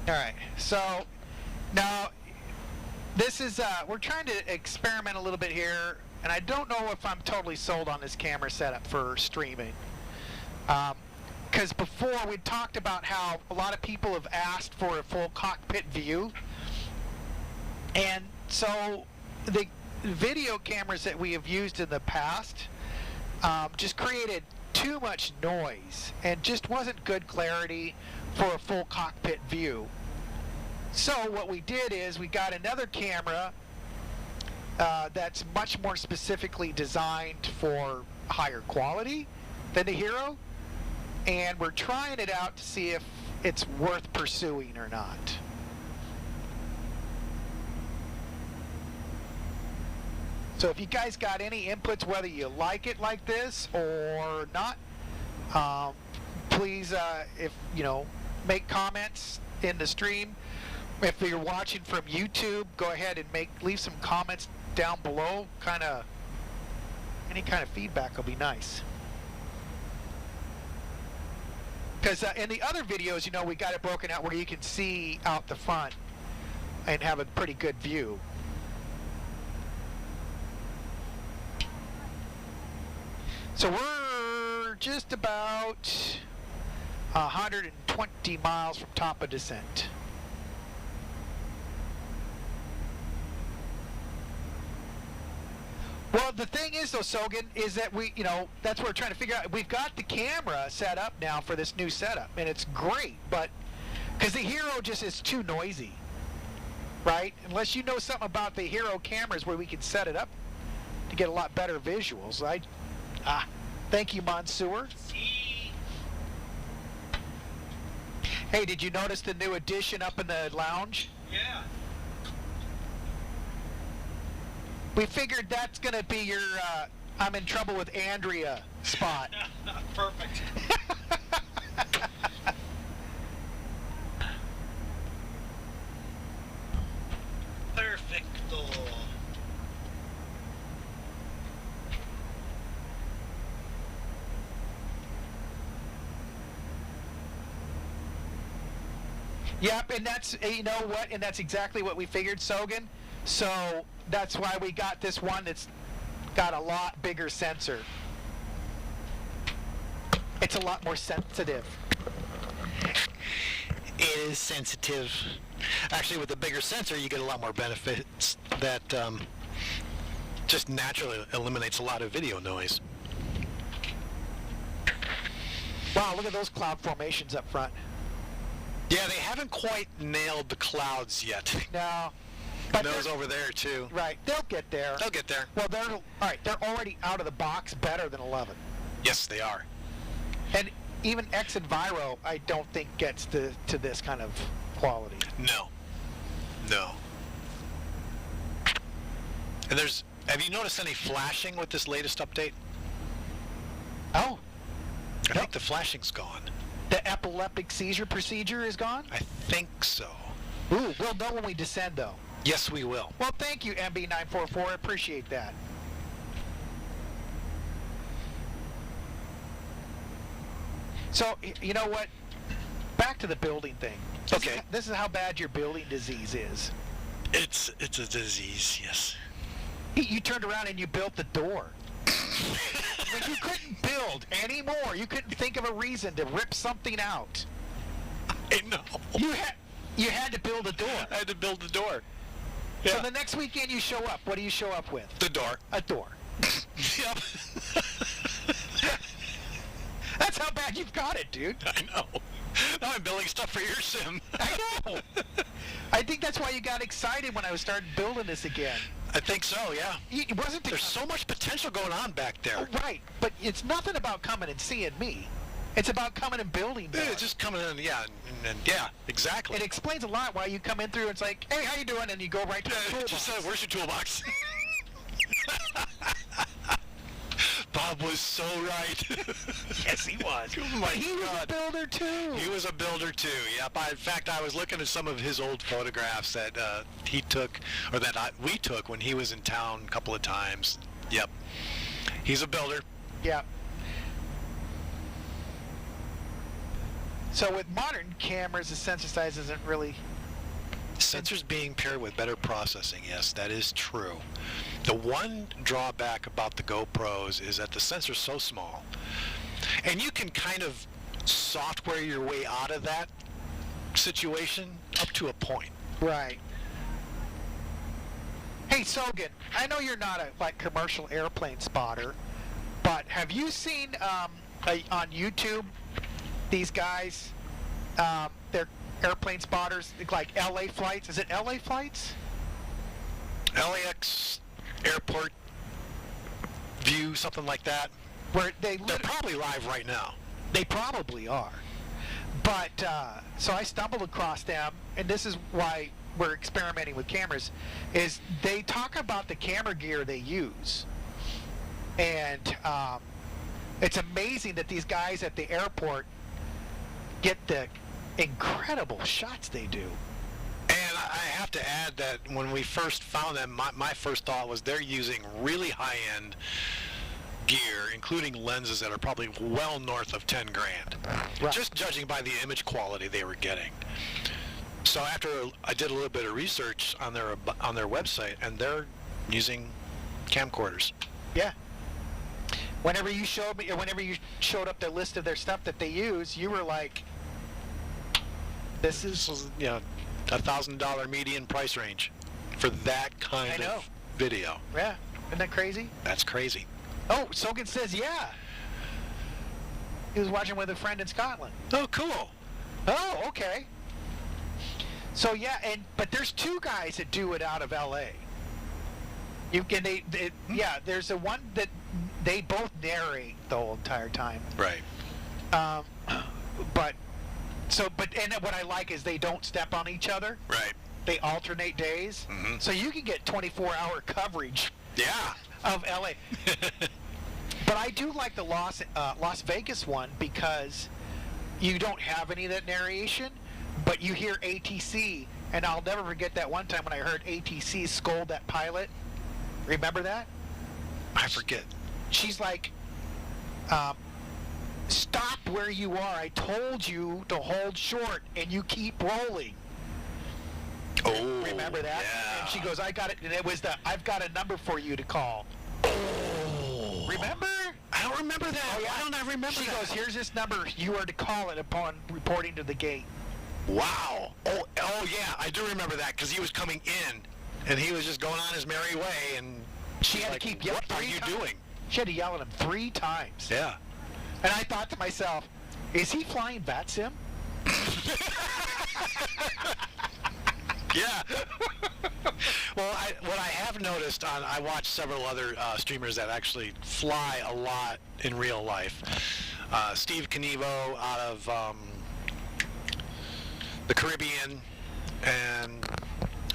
All right, so now this is, we're trying to experiment a little bit here, and I don't know if I'm totally sold on this camera setup for streaming. Because before we talked about how a lot of people have asked for a full cockpit view, and so video cameras that we have used in the past just created too much noise and just wasn't good clarity for a full cockpit view. So what we did is we got another camera that's much more specifically designed for higher quality than the Hero, and we're trying it out to see if it's worth pursuing or not. So if you guys got any inputs, whether you like it like this or not, please, make comments in the stream. If you're watching from YouTube, go ahead and leave some comments down below. Any kind of feedback will be nice. Because in the other videos, we got it broken out where you can see out the front and have a pretty good view. So we're just about 120 miles from top of descent. Well, the thing is, though, Sogan, is that that's what we're trying to figure out. We've got the camera set up now for this new setup, and it's great, but because the Hero just is too noisy, right? Unless you know something about the Hero cameras where we can set it up to get a lot better visuals. Thank you, Monsieur. Hey, did you notice the new addition up in the lounge? Yeah. We figured that's going to be your I'm in trouble with Andrea spot. Perfect. Perfecto. Yep, and that's, and that's exactly what we figured, Sogan. So that's why we got this one that's got a lot bigger sensor. It's a lot more sensitive. It is sensitive. Actually, with the bigger sensor, you get a lot more benefits that just naturally eliminates a lot of video noise. Wow, look at those cloud formations up front. Yeah, they haven't quite nailed the clouds yet. No. But those over there, too. Right, they'll get there. They'll get there. Well, they're already out of the box better than 11. Yes, they are. And even X and Viro, I don't think gets to this kind of quality. No. And have you noticed any flashing with this latest update? Oh. I think the flashing's gone. The epileptic seizure procedure is gone? I think so. Ooh, we'll know when we descend, though. Yes, we will. Well, thank you, MB944. I appreciate that. So, you know what? Back to the building thing. Okay. This is how bad your building disease is. It's a disease, yes. You turned around and you built the door. When you couldn't build anymore. You couldn't think of a reason to rip something out. I know. You had to build a door. I had to build the door. So the next weekend you show up. What do you show up with? The door. A door. Yep. That's how bad you've got it, dude. I know. Now I'm building stuff for your sim. I know. I think that's why you got excited when I was starting building this again. I think so, yeah. It wasn't. There's so much potential going on back there. Oh, right, but it's nothing about coming and seeing me. It's about coming and building more. Yeah, just coming in, yeah, and yeah, exactly. It explains a lot why you come in through and it's like, hey, how you doing? And you go right to the toolbox. Just said, where's your toolbox? Bob was so right. Yes, he was. Oh my he was a builder too. He was a builder too. Yep. In fact, I was looking at some of his old photographs that he took, or that we took when he was in town a couple of times. Yep. He's a builder. Yeah. So with modern cameras, the sensor size isn't really... Sensors being paired with better processing, yes, that is true. The one drawback about the GoPros is that the sensor's so small. And you can kind of software your way out of that situation up to a point. Right. Hey, Sogan, I know you're not a commercial airplane spotter, but have you seen on YouTube these guys? They're airplane spotters, like LA flights. Is it LA flights? LAX airport view, something like that. Where They're probably live right now. They probably are. But so I stumbled across them, and this is why we're experimenting with cameras, is they talk about the camera gear they use. And it's amazing that these guys at the airport get the incredible shots they do. And I have to add that when we first found them, my first thought was they're using really high-end gear, including lenses that are probably well north of 10 grand. Right. Just judging by the image quality they were getting. So after I did a little bit of research on their website, and they're using camcorders. Yeah. Whenever you showed up the list of their stuff that they use, you were like, This was, $1,000 median price range for that kind of video. Yeah. Isn't that crazy? That's crazy. Oh, Sogan says, yeah. He was watching with a friend in Scotland. Oh, cool. Oh, okay. So yeah, but there's two guys that do it out of LA. There's a one that they both narrate the whole entire time. Right. And what I like is they don't step on each other. Right. They alternate days. Mm-hmm. So you can get 24-hour coverage. Yeah. Of LA. But I do like the Las Vegas one because you don't have any of that narration, but you hear ATC, and I'll never forget that one time when I heard ATC scold that pilot. Remember that? I forget. She's like, stop where you are. I told you to hold short, and you keep rolling. Oh, remember that? Yeah. And she goes, I got it, and it was I've got a number for you to call. Oh. Remember? I don't remember that. Oh, yeah. Why don't I remember She that? goes, here's this number. You are to call it upon reporting to the gate. Wow. Oh, yeah, I do remember that because he was coming in, and he was just going on his merry way, and she had to keep yelling. What are you doing? She had to yell at him 3 times. Yeah. And I thought to myself, is he flying VATSIM? Yeah. Well, what I have noticed I watch several other streamers that actually fly a lot in real life. Steve Knievo out of the Caribbean, and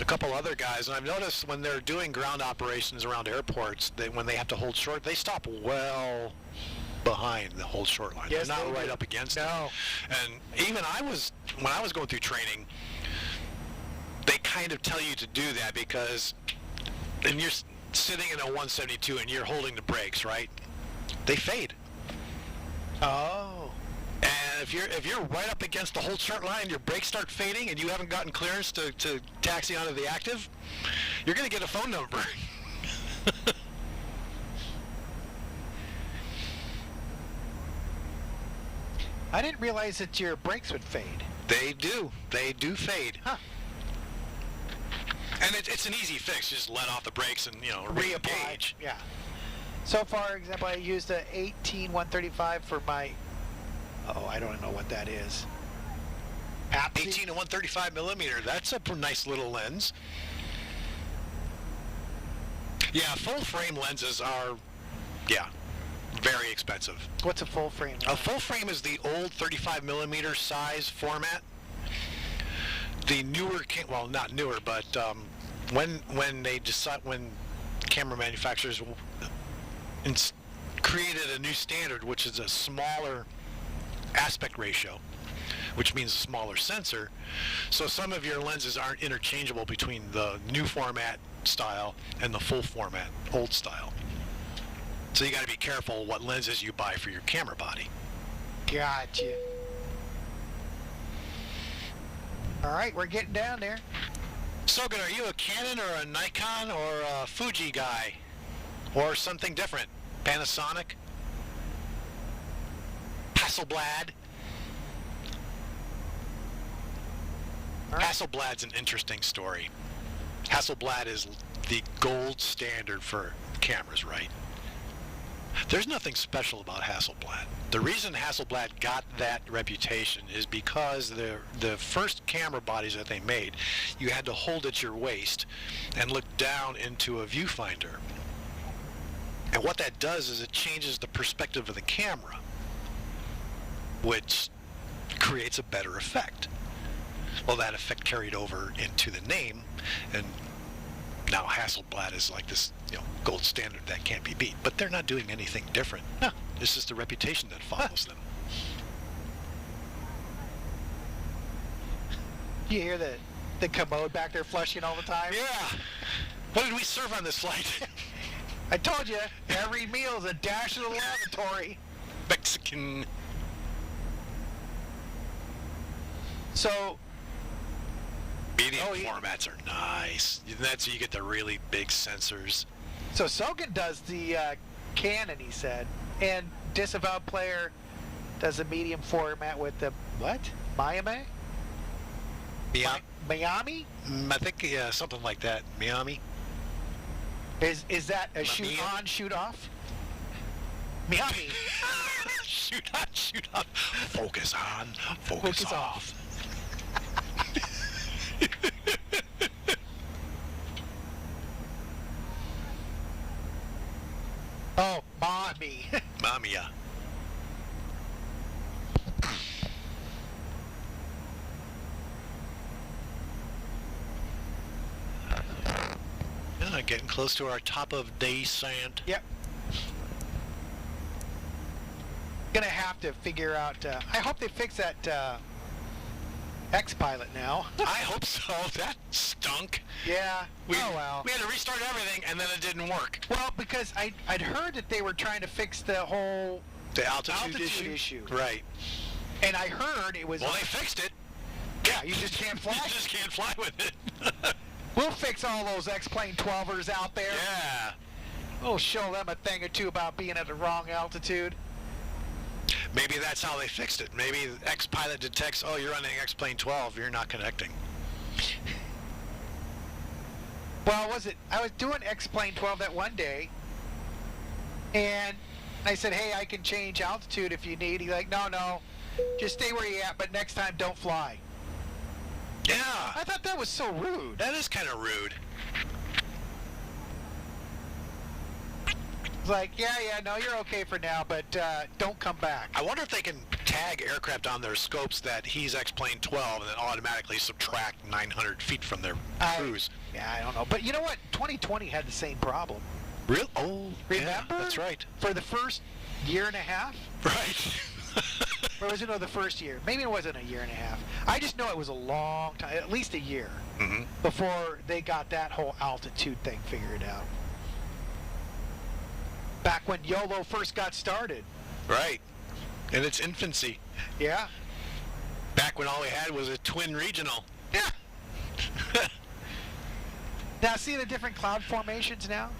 a couple other guys. And I've noticed when they're doing ground operations around airports, when they have to hold short, they stop well behind the hold short line. Yes, they're not they right do. up against No. it. And even when I was going through training, they kind of tell you to do that because then you're sitting in a 172 and you're holding the brakes, right? They fade. Oh. And if you're right up against the hold short line, your brakes start fading, and you haven't gotten clearance to taxi onto the active, you're going to get a phone number. I didn't realize that your brakes would fade. They do. They do fade. Huh. And it's an easy fix. Just let off the brakes and, re-engage. Yeah. So for example, I used a 18-135 for my, I don't know what that is. 18 to 135 millimeter. That's a nice little lens. Yeah, full frame lenses are, very expensive. What's a full frame? A full frame is the old 35 millimeter size format. The newer, not newer, but when camera manufacturers created a new standard, which is a smaller aspect ratio, which means a smaller sensor. So some of your lenses aren't interchangeable between the new format style and the full format old style. So you got to be careful what lenses you buy for your camera body. Gotcha. All right, we're getting down there. Sogan, are you a Canon or a Nikon or a Fuji guy? Or something different? Panasonic? Hasselblad? All right. Hasselblad's an interesting story. Hasselblad is the gold standard for cameras, right? There's nothing special about Hasselblad. The reason Hasselblad got that reputation is because the first camera bodies that they made, you had to hold at your waist and look down into a viewfinder. And what that does is it changes the perspective of the camera, which creates a better effect. Well, that effect carried over into the name, and now Hasselblad is like this, gold standard that can't be beat. But they're not doing anything different. No, it's just the reputation that follows them. You hear the commode back there flushing all the time? Yeah. What did we serve on this flight? I told you, every meal is a dash of the lavatory. Mexican. So, Medium formats are nice. That's how you get the really big sensors. So Sogan does the Canon, he said, and Disavowed Player does a medium format with the, what? Miami? Miami? I think, yeah, something like that. Miami? Is that a shoot on, shoot off? Miami. Shoot on, shoot off. Focus on, focus off. Oh, mommy. Mommy, yeah. Getting close to our top of descent. Yep. Gonna have to figure out, I hope they fix that X-Pilot now. I hope so. That stunk. Yeah. Oh, well. We had to restart everything, and then it didn't work. Well, because I'd heard that they were trying to fix the whole altitude issue. Right. And I heard it was... Well, they fixed it. Yeah, you just can't fly. You just can't fly with it. We'll fix all those X-Plane 12ers out there. Yeah. We'll show them a thing or two about being at the wrong altitude. Maybe that's how they fixed it. Maybe X-Pilot detects, oh, you're running X-Plane 12, you're not connecting. Well, I was doing X-Plane 12 that one day, and I said, hey, I can change altitude if you need. He's like, no, just stay where you're at, but next time don't fly. Yeah. I thought that was so rude. That is kind of rude. It's like, yeah, no, you're okay for now, but don't come back. I wonder if they can tag aircraft on their scopes that he's X-Plane 12 and then automatically subtract 900 feet from their cruise. Yeah, I don't know. But you know what? 2020 had the same problem. Really? Oh, remember? Yeah, that's right. For the first year and a half? Right. Or was it the first year? Maybe it wasn't a year and a half. I just know it was a long time, at least a year, before they got that whole altitude thing figured out. Back when YOLO first got started. Right. In its infancy. Yeah. Back when all we had was a twin regional. Yeah. Now, see the different cloud formations now?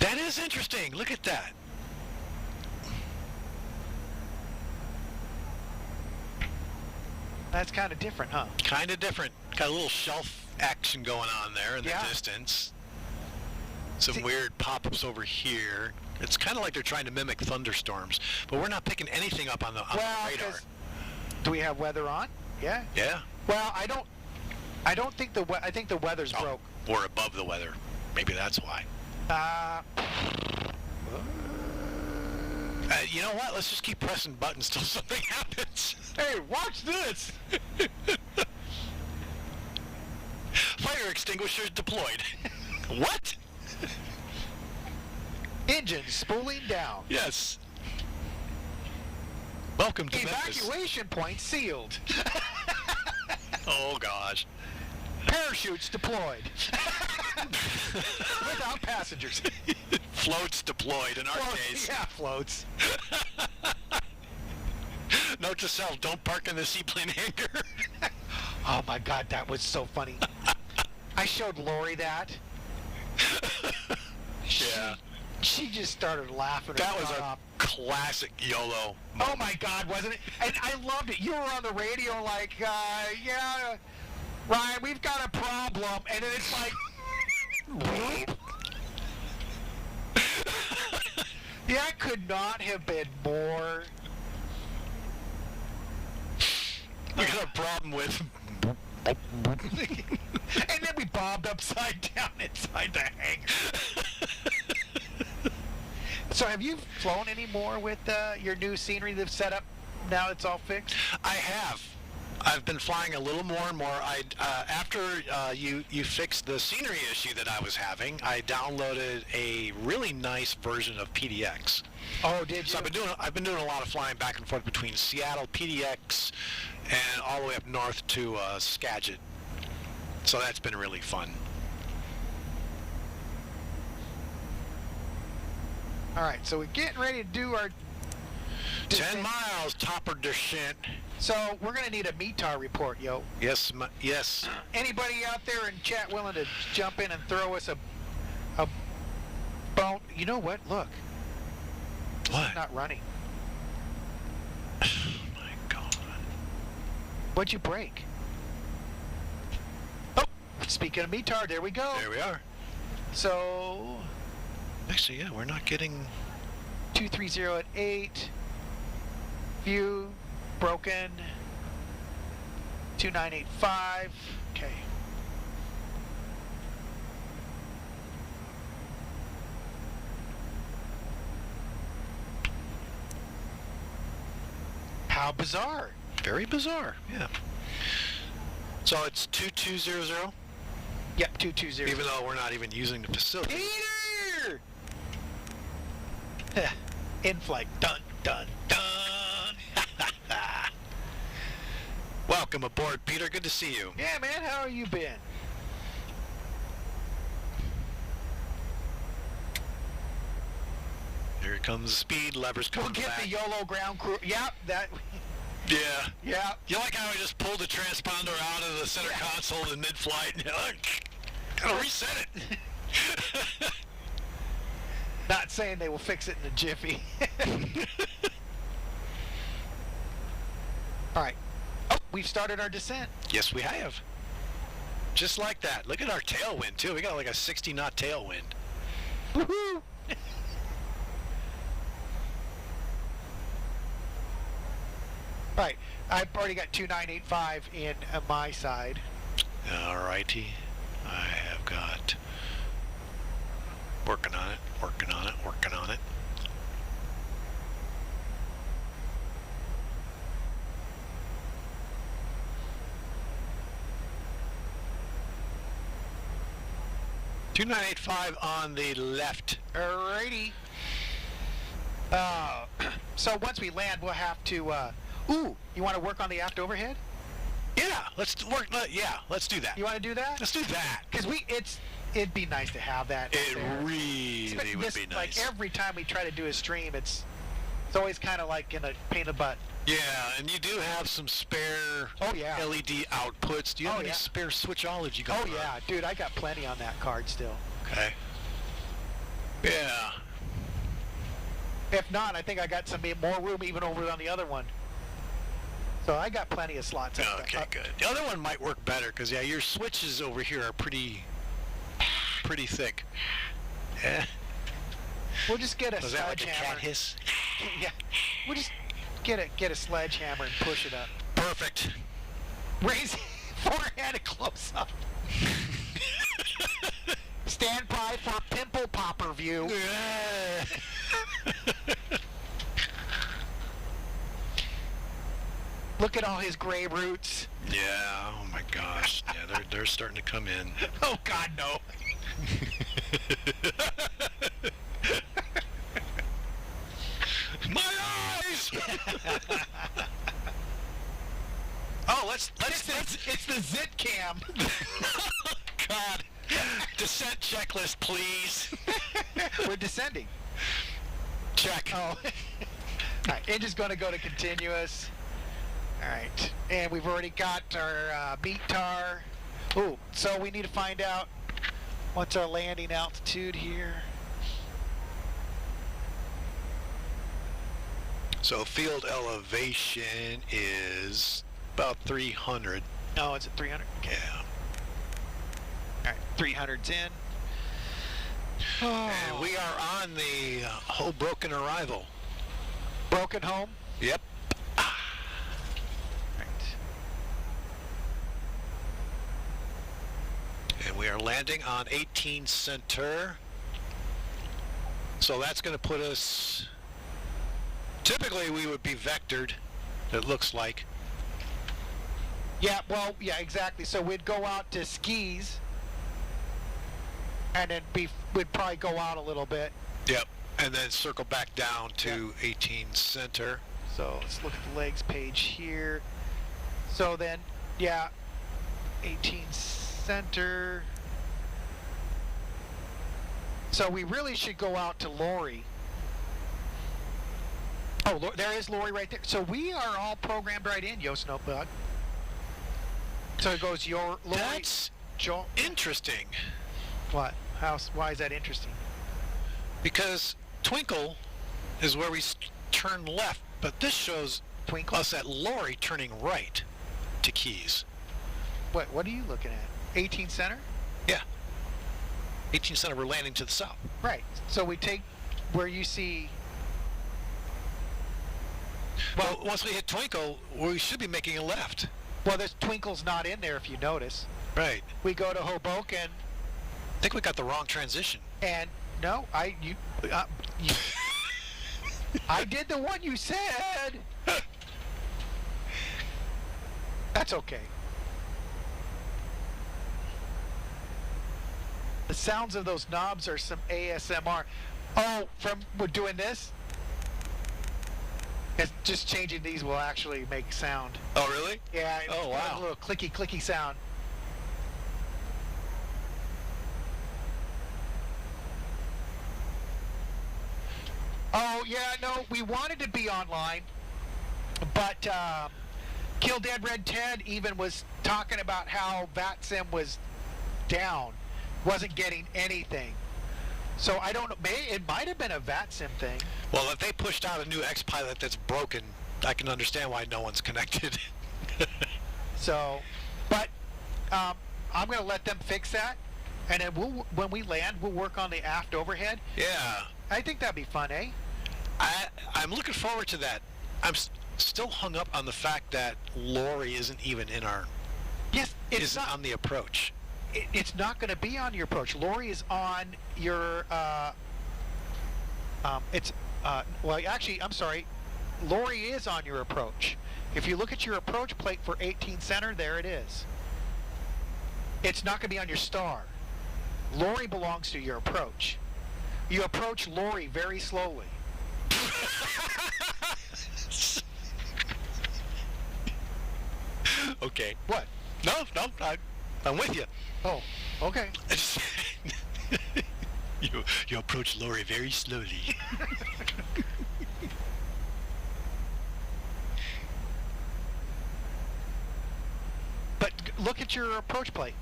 That is interesting. Look at that. That's kind of different, huh? Kind of different. Got a little shelf action going on there in the distance. Some weird pop-ups over here. It's kind of like they're trying to mimic thunderstorms, but we're not picking anything up on the radar. Do we have weather on? Yeah. Yeah. Well, I don't think I think the weather's broke. We're above the weather. Maybe that's why. You know what? Let's just keep pressing buttons till something happens. Hey, watch this! Fire extinguishers deployed. What? Engines spooling down. Yes. Welcome to Memphis. Evacuation point sealed. Oh, gosh. Parachutes deployed. Without passengers. Floats deployed in our case. Yeah, floats. Note to self, don't park in the seaplane hangar. Oh my God, that was so funny. I showed Lori that. Yeah. She just started laughing. That was a classic YOLO moment. Oh my God, wasn't it? And I loved it. You were on the radio like, yeah, Ryan, we've got a problem. And then it's like That could not have been more. We got a problem with. And then we bobbed upside down inside the hangar. So have you flown any more with your new scenery they've set up now it's all fixed? I have. I've been flying a little more and more. After you fixed the scenery issue that I was having, I downloaded a really nice version of PDX. Oh, did you? So I've been doing a lot of flying back and forth between Seattle, PDX, and all the way up north to Skagit. So that's been really fun. All right, so we're getting ready to do our 10 miles, topper descent. So we're going to need a METAR report, yo. Yes, yes. Anybody out there in chat willing to jump in and throw us a bone? You know what? Look. What? It's not running. Oh my God. What'd you break? Oh, speaking of METAR, there we go. There we are. So, Actually, yeah, we're not getting... 230 at 8. View, broken. 2985. Okay. How bizarre. Very bizarre, yeah. So it's 2200? Yep, 220. Even though we're not even using the facility. Peter! In flight. Dun, dun, dun. Welcome aboard, Peter. Good to see you. Yeah, man, how have you been? Here comes the speed. Levers coming We'll get back. the YOLO ground crew. Yep, that. Yeah. Yeah. You like how I just pulled the transponder out of the center console in mid-flight and gotta reset it. Not saying they will fix it in a jiffy. All right. Oh, we've started our descent. Yes, we have. Just like that. Look at our tailwind, too. We got like a 60-knot tailwind. Woohoo! Right. I've already got 2985 in my side. Alrighty. I have got... Working on it, working on it, working on it. $2985 on the left. Alrighty. So once we land, we'll have to. Ooh, you want to work on the aft overhead? Yeah, let's work. Yeah, let's do that. You want to do that? Let's do that. Because it'd be nice to have that. It there. really would be Like nice. every time we try to do a stream, it's always kind of like in a pain in the butt. Yeah, and you do have some spare Oh, yeah. LED outputs. Do you have Oh, any yeah. spare switchology going Oh on? yeah, dude, I got plenty on that card still. Okay. Yeah. If not, I think I got some more room even over on the other one. So I got plenty of slots. Okay, good. The other one might work better because yeah, your switches over here are pretty thick. Yeah. We'll just get a Was that like a sledgehammer. cat hiss? Yeah. We'll just get a sledgehammer and push it up. Perfect. Raise forehead close up. Stand by for pimple popper view. Look at all his gray roots. Yeah. Oh my gosh. Yeah, they're starting to come in. Oh God, no. My eyes. Oh, let's It's the zit cam. God. Descent checklist, please. We're descending. Check. Oh. All right, engine's going to go to continuous. All right, and we've already got our METAR. Ooh, so we need to find out what's our landing altitude here. So field elevation is about 300. No, it's at 300. Yeah. All right, 300's in. And we are on the Hoboken arrival. Broken home? Yep. Right. And we are landing on 18 Center. So that's going to put us... Typically, we would be vectored, it looks like. Yeah, well, yeah, exactly. So we'd go out to skis, and then we'd probably go out a little bit. Yep. And then circle back down to 18 Center. So let's look at the legs page here. So then, yeah, 18 Center. So we really should go out to Lori. Oh, there is Lori right there. So we are all programmed right in, Yo Snowbug. So it goes your Lori. That's interesting. What? Why is that interesting? Because Twinkle is where we turn left, but this shows Twinkle? us at Lori turning right to Keys. What are you looking at? 18 Center? Yeah. 18 Center, we're landing to the south. Right. So we take where you see... Well, once we hit Twinkle, we should be making a left. Well, there's Twinkle's not in there if you notice. Right. We go to Hoboken, I think we got the wrong transition. and no, I did the one you said. That's okay. The sounds of those knobs are some ASMR. Oh, from we're doing this? It's just changing these will actually make sound. Oh, really? Yeah. Oh, wow. A little clicky sound. Oh, yeah, no, we wanted to be online, but Kill Dead Red Ted even was talking about how VATSIM was down, wasn't getting anything. So I don't know, it might have been a VATSIM thing. Well, if they pushed out a new XPilot that's broken, I can understand why no one's connected. So, but I'm going to let them fix that, and then when we land, we'll work on the aft overhead. Yeah. I think that'd be fun, eh? I'm looking forward to that. I'm still hung up on the fact that Lori isn't even in our... Yes, isn't on the approach. It's not going to be on your approach. Lori is on your... well, actually, I'm sorry. Lori is on your approach. If you look at your approach plate for 18 Center, there it is. It's not going to be on your star. Lori belongs to your approach. You approach Lori very slowly. Okay. What? No, I'm with you. Oh, okay. You approach Lori very slowly. But look at your approach plate.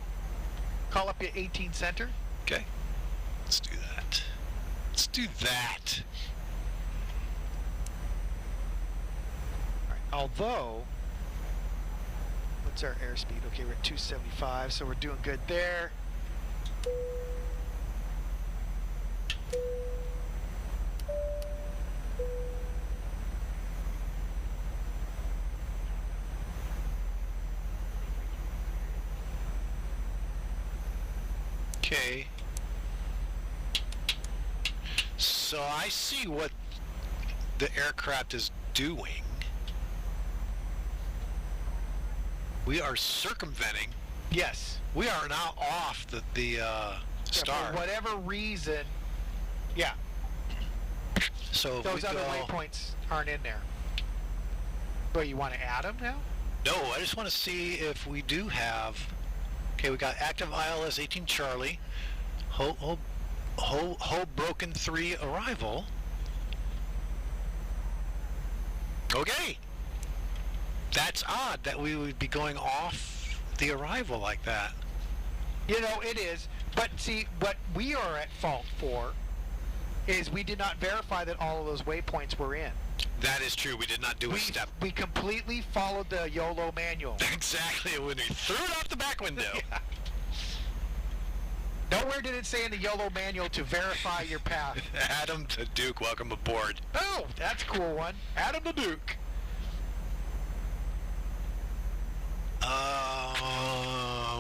Call up your 18 Center. Okay. Let's do that. Let's do that. All right. Although, what's our airspeed? Okay, we're at 275, so we're doing good there. Okay. So I see what the aircraft is doing. We are circumventing. Yes. We are now off the star. Yeah, for whatever reason, yeah. So if Those we other go, waypoints aren't in there. But you want to add them now? No, I just want to see if we do have. Okay, we got active ILS 18 Charlie, Hoboken 3 arrival. Okay. That's odd that we would be going off the arrival like that. You know, it is. But see, what we are at fault for is we did not verify that all of those waypoints were in. That is true. We did not do a step. We completely followed the YOLO manual. Exactly. When we threw it out the back window. Yeah. Nowhere did it say in the YOLO manual to verify your path. Adam to Duke, welcome aboard. Oh, that's a cool one. Adam the Duke.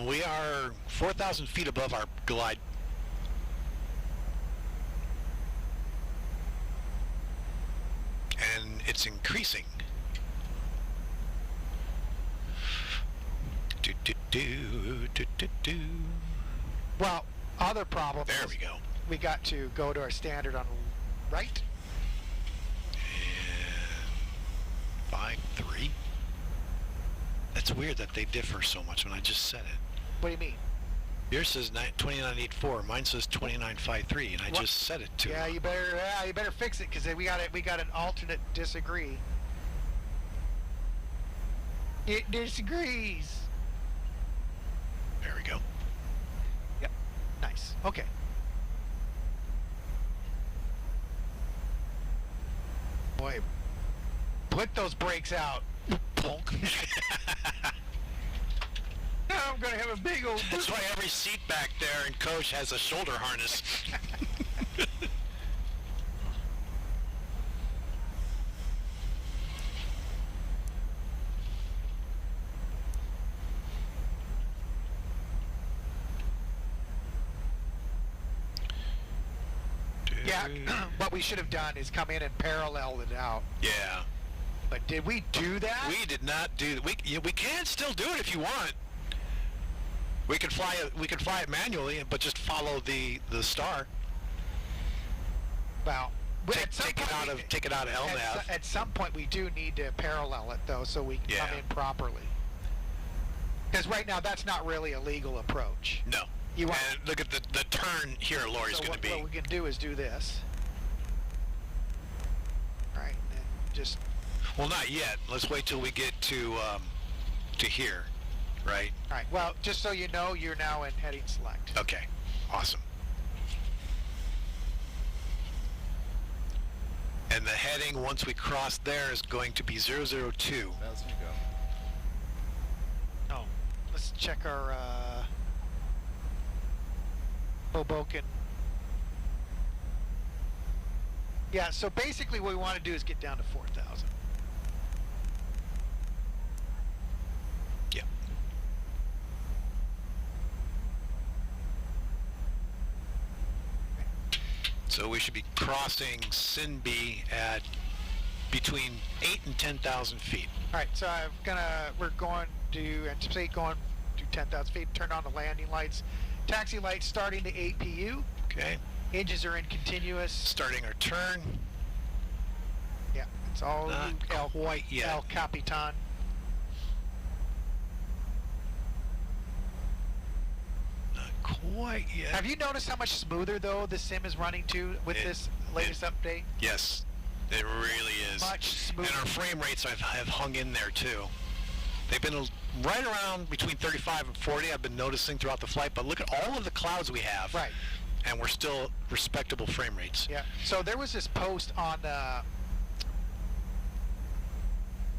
We are 4,000 feet above our glide. And it's increasing. Do, do, do, do, do, do. Well, other problem. There we go. We got to go to our standard on the right. And 5.3. That's weird that they differ so much when I just said it. What do you mean? Yours says 29.84. Mine says 29.53, and I What? just said it too. Yeah, you better fix it because we got an alternate disagree. It disagrees. There we go. Yep. Nice. Okay. Boy, put those brakes out. Now I'm gonna have a big old. That's why every seat back there in coach has a shoulder harness. Yeah, what we should have done is come in and parallel it out. Yeah. But did we do that? We did not do that. We can still do it if you want. We could fly it manually, but just follow the star. Well, Take it out of LNAV. At some point, we do need to parallel it though, so we can come in properly. Because right now, that's not really a legal approach. No. You want, and look at the turn here. Lori's so going to be. What we can do is do this. Right, and then just. Well, not yet. Let's wait till we get to here, right? All right. Well, just so you know, you're now in heading select. Okay. Awesome. And the heading, once we cross there, is going to be 002. 1,000 to go. Oh, let's check our Hoboken. Yeah. So basically, what we want to do is get down to 4,000. Yeah. So we should be crossing Sinby at between 8 and 10,000 feet. All right, so we're going to anticipate going to 10,000 feet, turn on the landing lights. Taxi lights starting to APU. Okay. Engines are in continuous. Starting our turn. Yeah, it's all Not quite yet. El Capitan. Not quite yet. Have you noticed how much smoother, though, the sim is running to with this latest update? Yes, it really is. Much smoother. And our frame rates have hung in there, too. They've been right around between 35 and 40, I've been noticing throughout the flight, but look at all of the clouds we have. Right. And we're still respectable frame rates. Yeah. So there was this post on the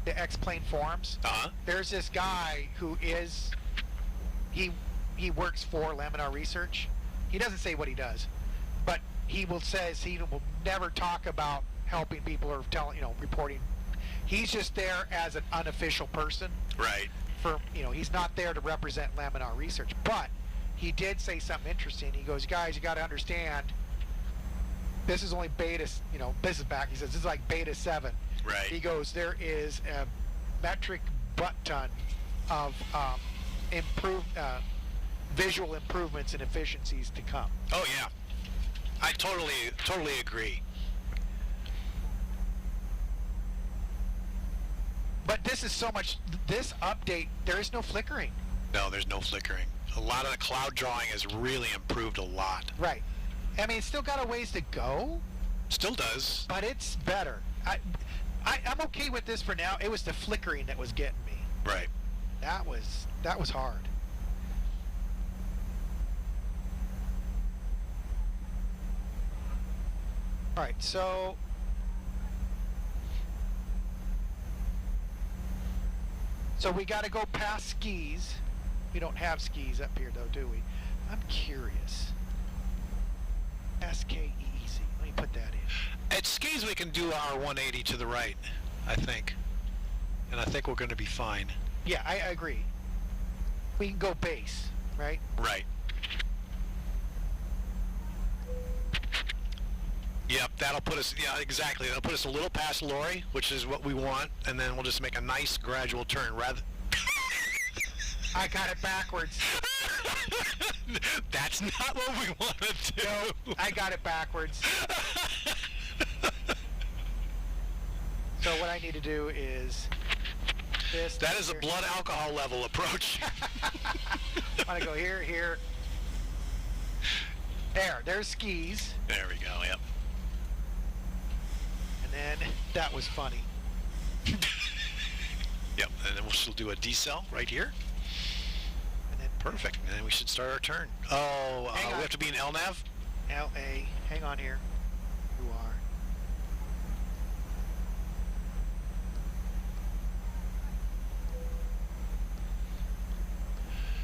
X-Plane forums. Uh-huh. There's this guy who is, he works for Laminar Research. He doesn't say what he does, but he will never talk about helping people or reporting. He's just there as an unofficial person. Right. He's not there to represent Laminar Research, but he did say something interesting. He goes, guys, you got to understand, this is only beta, this is back. He says, this is like beta 7. Right. He goes, there is a metric butt ton of visual improvements and efficiencies to come. Oh, yeah. I totally agree. But this update, there is no flickering. No, there's no flickering. A lot of the cloud drawing has really improved a lot. Right. I mean, it's still got a ways to go. Still does. But it's better. I'm okay with this for now. It was the flickering that was getting me. Right. That was hard. All right, so we got to go past skis. We don't have skis up here, though, do we? I'm curious. SKEEZ. Let me put that in. At skis, we can do our 180 to the right, I think. And I think we're going to be fine. Yeah, I agree. We can go base, right? Right. Yep, that'll put us, yeah, exactly. That'll put us a little past Lori, which is what we want, and then we'll just make a nice gradual turn rather... I got it backwards. That's not what we want to do. No, I got it backwards. So what I need to do is this. That is a here. blood alcohol level approach. I'm going to go here, here. There's skis. There we go, yep. And then that was funny. Yep, and then we'll do a decel right here. And then Perfect, and then we should start our turn. Oh, Hang we on. have to be in LNAV? LA. Hang on here. You are.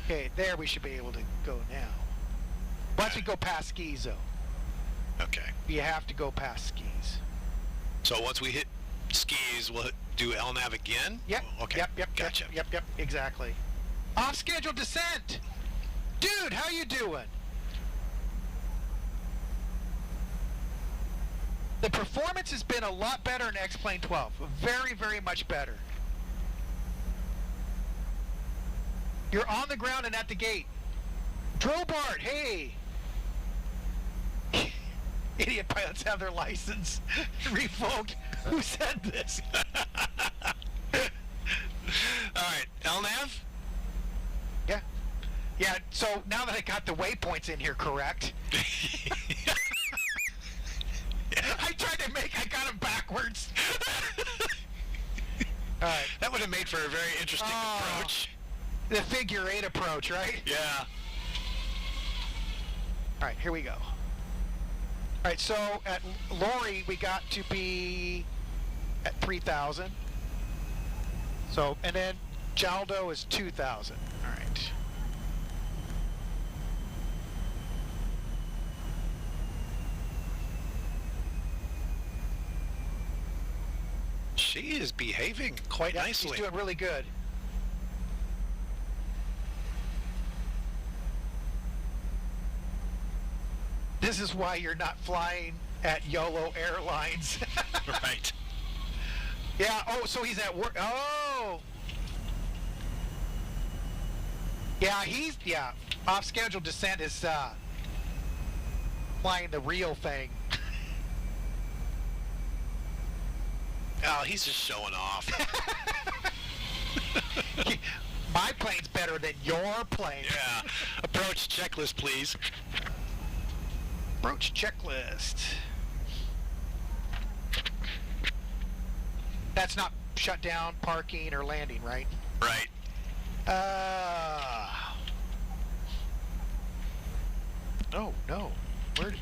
Okay, there we should be able to go now. Once we go past skis, though, Okay. you have to go past skis. So once we hit skis, we'll do LNAV again? Yep. Okay. Yep. Gotcha. Yep. Exactly. Off schedule descent. Dude, how you doing? The performance has been a lot better in X-Plane 12. Very, very much better. You're on the ground and at the gate. Drobart, hey! Idiot pilots have their license revoked. Who said this? Alright, LNAV? Yeah. Yeah, so now that I got the waypoints in here correct, I got them backwards. All right. That would have made for a very interesting approach. The figure 8 approach, right? Yeah. All right, here we go. All right, so at Lori, we got to be at 3,000. So, and then Jaldo is 2,000. All right. She is behaving quite Yeah, nicely. he's doing really good. This is why you're not flying at YOLO Airlines. Right. Yeah, oh, so he's at work. Oh! Yeah, off-schedule descent is flying the real thing. Oh, he's just showing off. My plane's better than your plane. Yeah. Approach checklist, please. Approach checklist. That's not shut down, parking, or landing, right? Right. Oh, no. Where did...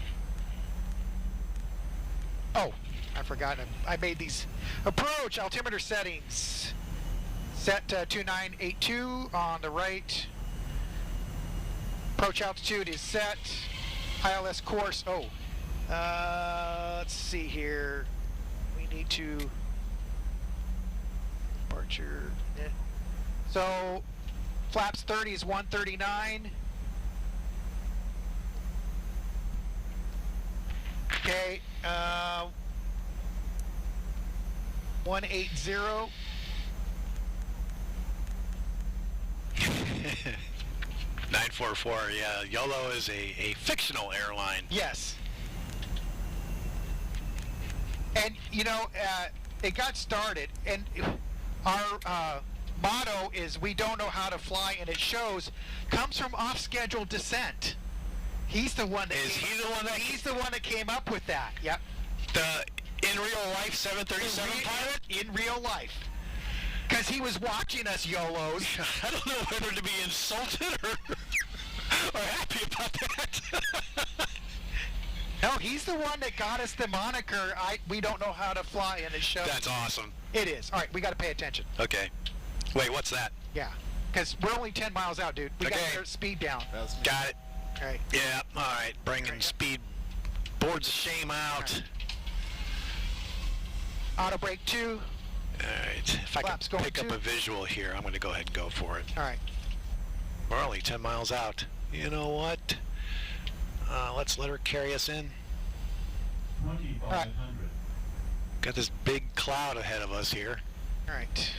Oh, I forgot. I made these. Approach altimeter settings. Set 2982 on the right. Approach altitude is set. ILS course. Oh, let's see here. We need to departure. So flaps 30 is 139. Okay. 180. 944, yeah. YOLO is a fictional airline. Yes. And, you know, it got started, and our motto is we don't know how to fly, and it shows, comes from off-schedule descent. He's the one that he's the one that came up with that. Yep. The in real life 737 pilot? In real life. Because he was watching us YOLOs. I don't know whether to be insulted or happy about that. No, he's the one that got us the moniker, we don't know how to fly, and it shows. That's awesome. It is. All right, we got to pay attention. Okay. Wait, what's that? Yeah. Because we're only 10 miles out, dude. We got Okay. to get our speed down. That's Got it. Okay. Yeah, all right. Bringing speed boards of shame out. Auto brake 2. All right. If I can Flaps going pick up 2. a visual here, I'm going to go ahead and go for it. All right. We're only 10 miles out. You know what? Let's let her carry us in. 2,500. Got this big cloud ahead of us here. All right.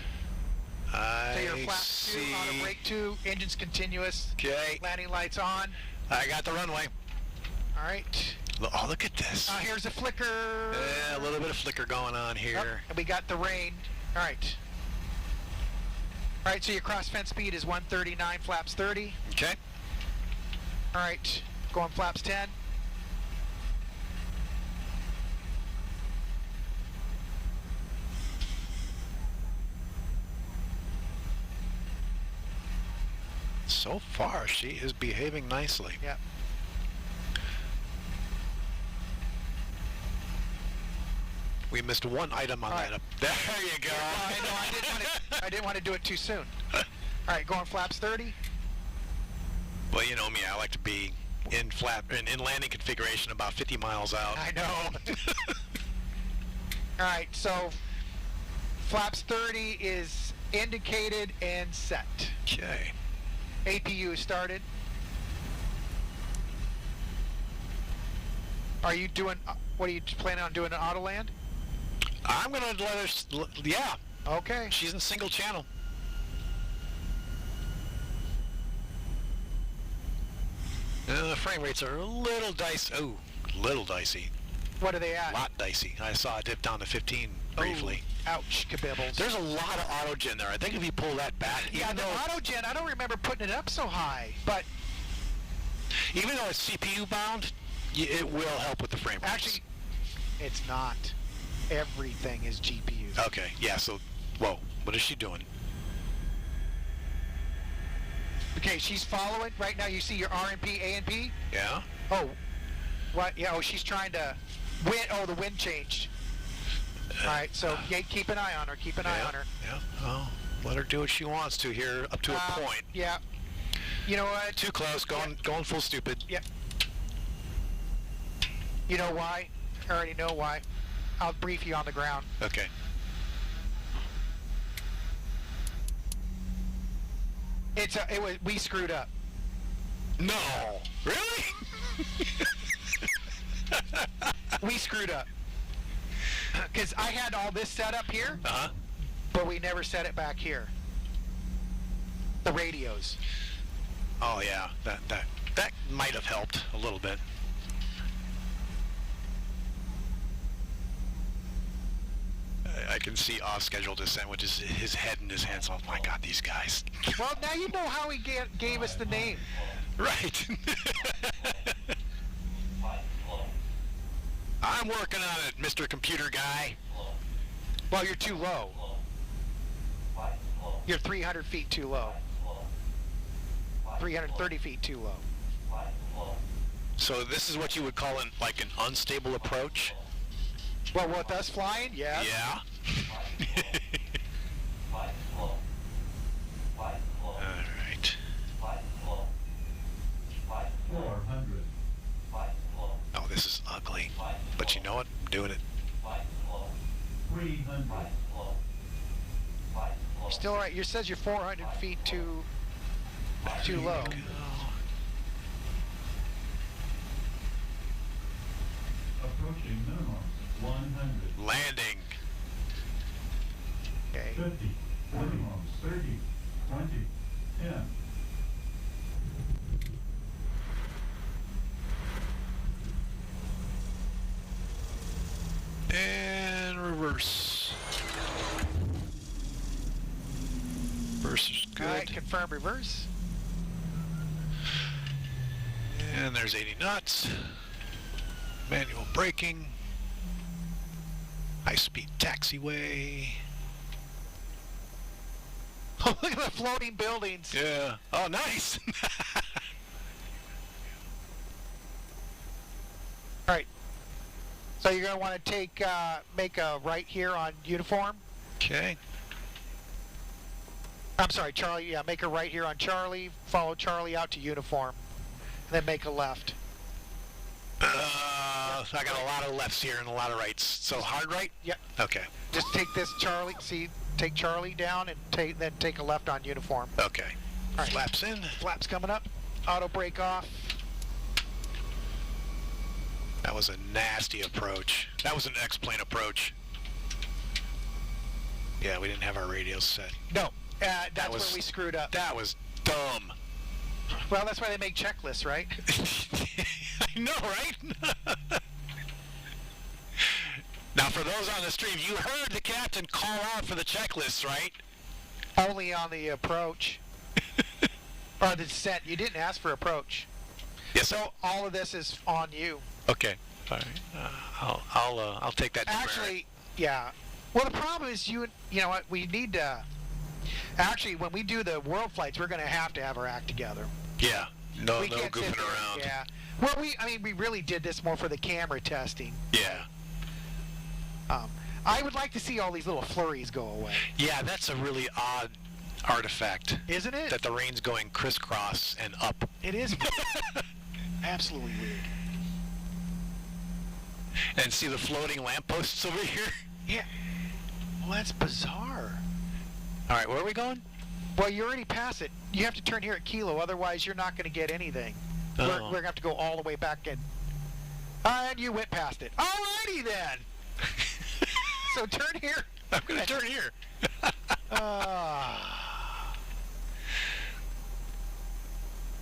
So your flaps 2, auto brake 2, engine's continuous. Okay. Landing lights on. I got the runway. All right. Oh, look at this. Here's a flicker. Yeah, a little bit of flicker going on here. Yep, and we got the rain. All right. All right, so your cross fence speed is 139, flaps 30. Okay. All right, going flaps 10. So far, she is behaving nicely. Yep. We missed one item on that. There you go. I know, I didn't want to do it too soon. All right, going flaps 30. Well, you know me, I like to be in landing configuration about 50 miles out. I know. All right, so flaps 30 is indicated and set. Okay. APU started. Are you doing, what are you planning on doing, an auto land? I'm going to let her, yeah. Okay. She's in single channel. The frame rates are a little dicey. Oh, little dicey. What are they at? A lot dicey. I saw it dip down to 15 briefly. Oh, ouch, kabibbles. There's a lot of autogen there. I think if you pull that back, Yeah, the autogen, I don't remember putting it up so high, but even though it's CPU bound, it will help with the frame rates. actually, it's not. Everything is GPU. Okay, yeah, so, whoa, what is she doing? Okay, she's following. Right now you see your RNP, ANP. Yeah? Oh, what? Yeah, oh, she's trying to win. Oh, the wind changed. All right, so yeah, keep an eye on her. Keep an eye on her. Yeah, well, let her do what she wants to here up to a point. Yeah. You know what? Too close, going full stupid. Yeah. You know why? I already know why. I'll brief you on the ground. Okay. We screwed up. No! Really? We screwed up. Because I had all this set up here, Uh-huh. but we never set it back here. The radios. Oh, yeah, that might have helped a little bit. I can see off-schedule descent, which is his head in his hands. Oh my God, these guys! Well, now you know how he gave us the name. Right. I'm working on it, Mr. Computer Guy. Well, you're too low. You're 300 feet too low. 330 feet too low. So this is what you would call an unstable approach. Well, with us flying, yeah. Yeah. All right. 400. Oh, this is ugly. But you know what? I'm doing it. 300. Still all right. You says you're 400 feet too low. Approaching minimum. 100. Landing. Okay. 50. Minimum. 30. 20. 10. And reverse. Reverse is good. All right. Confirm reverse. And there's 80 knots. Manual braking. High-speed taxiway. Oh, look at the floating buildings. Yeah. Oh, nice. All right. So you're going to want to make a right here on uniform. Okay. I'm sorry, Charlie. Yeah, make a right here on Charlie. Follow Charlie out to uniform. then make a left. I got a lot of lefts here and a lot of rights. So hard right? Yep. Okay. Just take this Charlie. See, take Charlie down and then take a left on uniform. Okay. All right. Flaps in. Flaps coming up. Auto brake off. That was a nasty approach. That was an X-plane approach. Yeah, we didn't have our radios set. No, that's where we screwed up. That was dumb. Well, that's why they make checklists, right? I know, right? Now, for those on the stream, you heard the captain call out for the checklists, right? Only on the approach. Or the descent. You didn't ask for approach. Yes. So all of this is on you. Okay. All right. I'll take that. Actually, yeah. Well, the problem is you know what? We need to. Actually, when we do the world flights, we're going to have our act together. Yeah. No We can't sit goofing there, around. Yeah. Well, we really did this more for the camera testing. Yeah. I would like to see all these little flurries go away. Yeah, that's a really odd artifact. Isn't it? That the rain's going crisscross and up. It is weird. Absolutely weird. And see the floating lampposts over here? Yeah. Well, that's bizarre. All right, where are we going? Well, you already passed it. You have to turn here at Kilo, otherwise you're not going to get anything. Oh. We're going to have to go all the way back in. And you went past it. Alrighty then. So turn here. I'm going to turn here.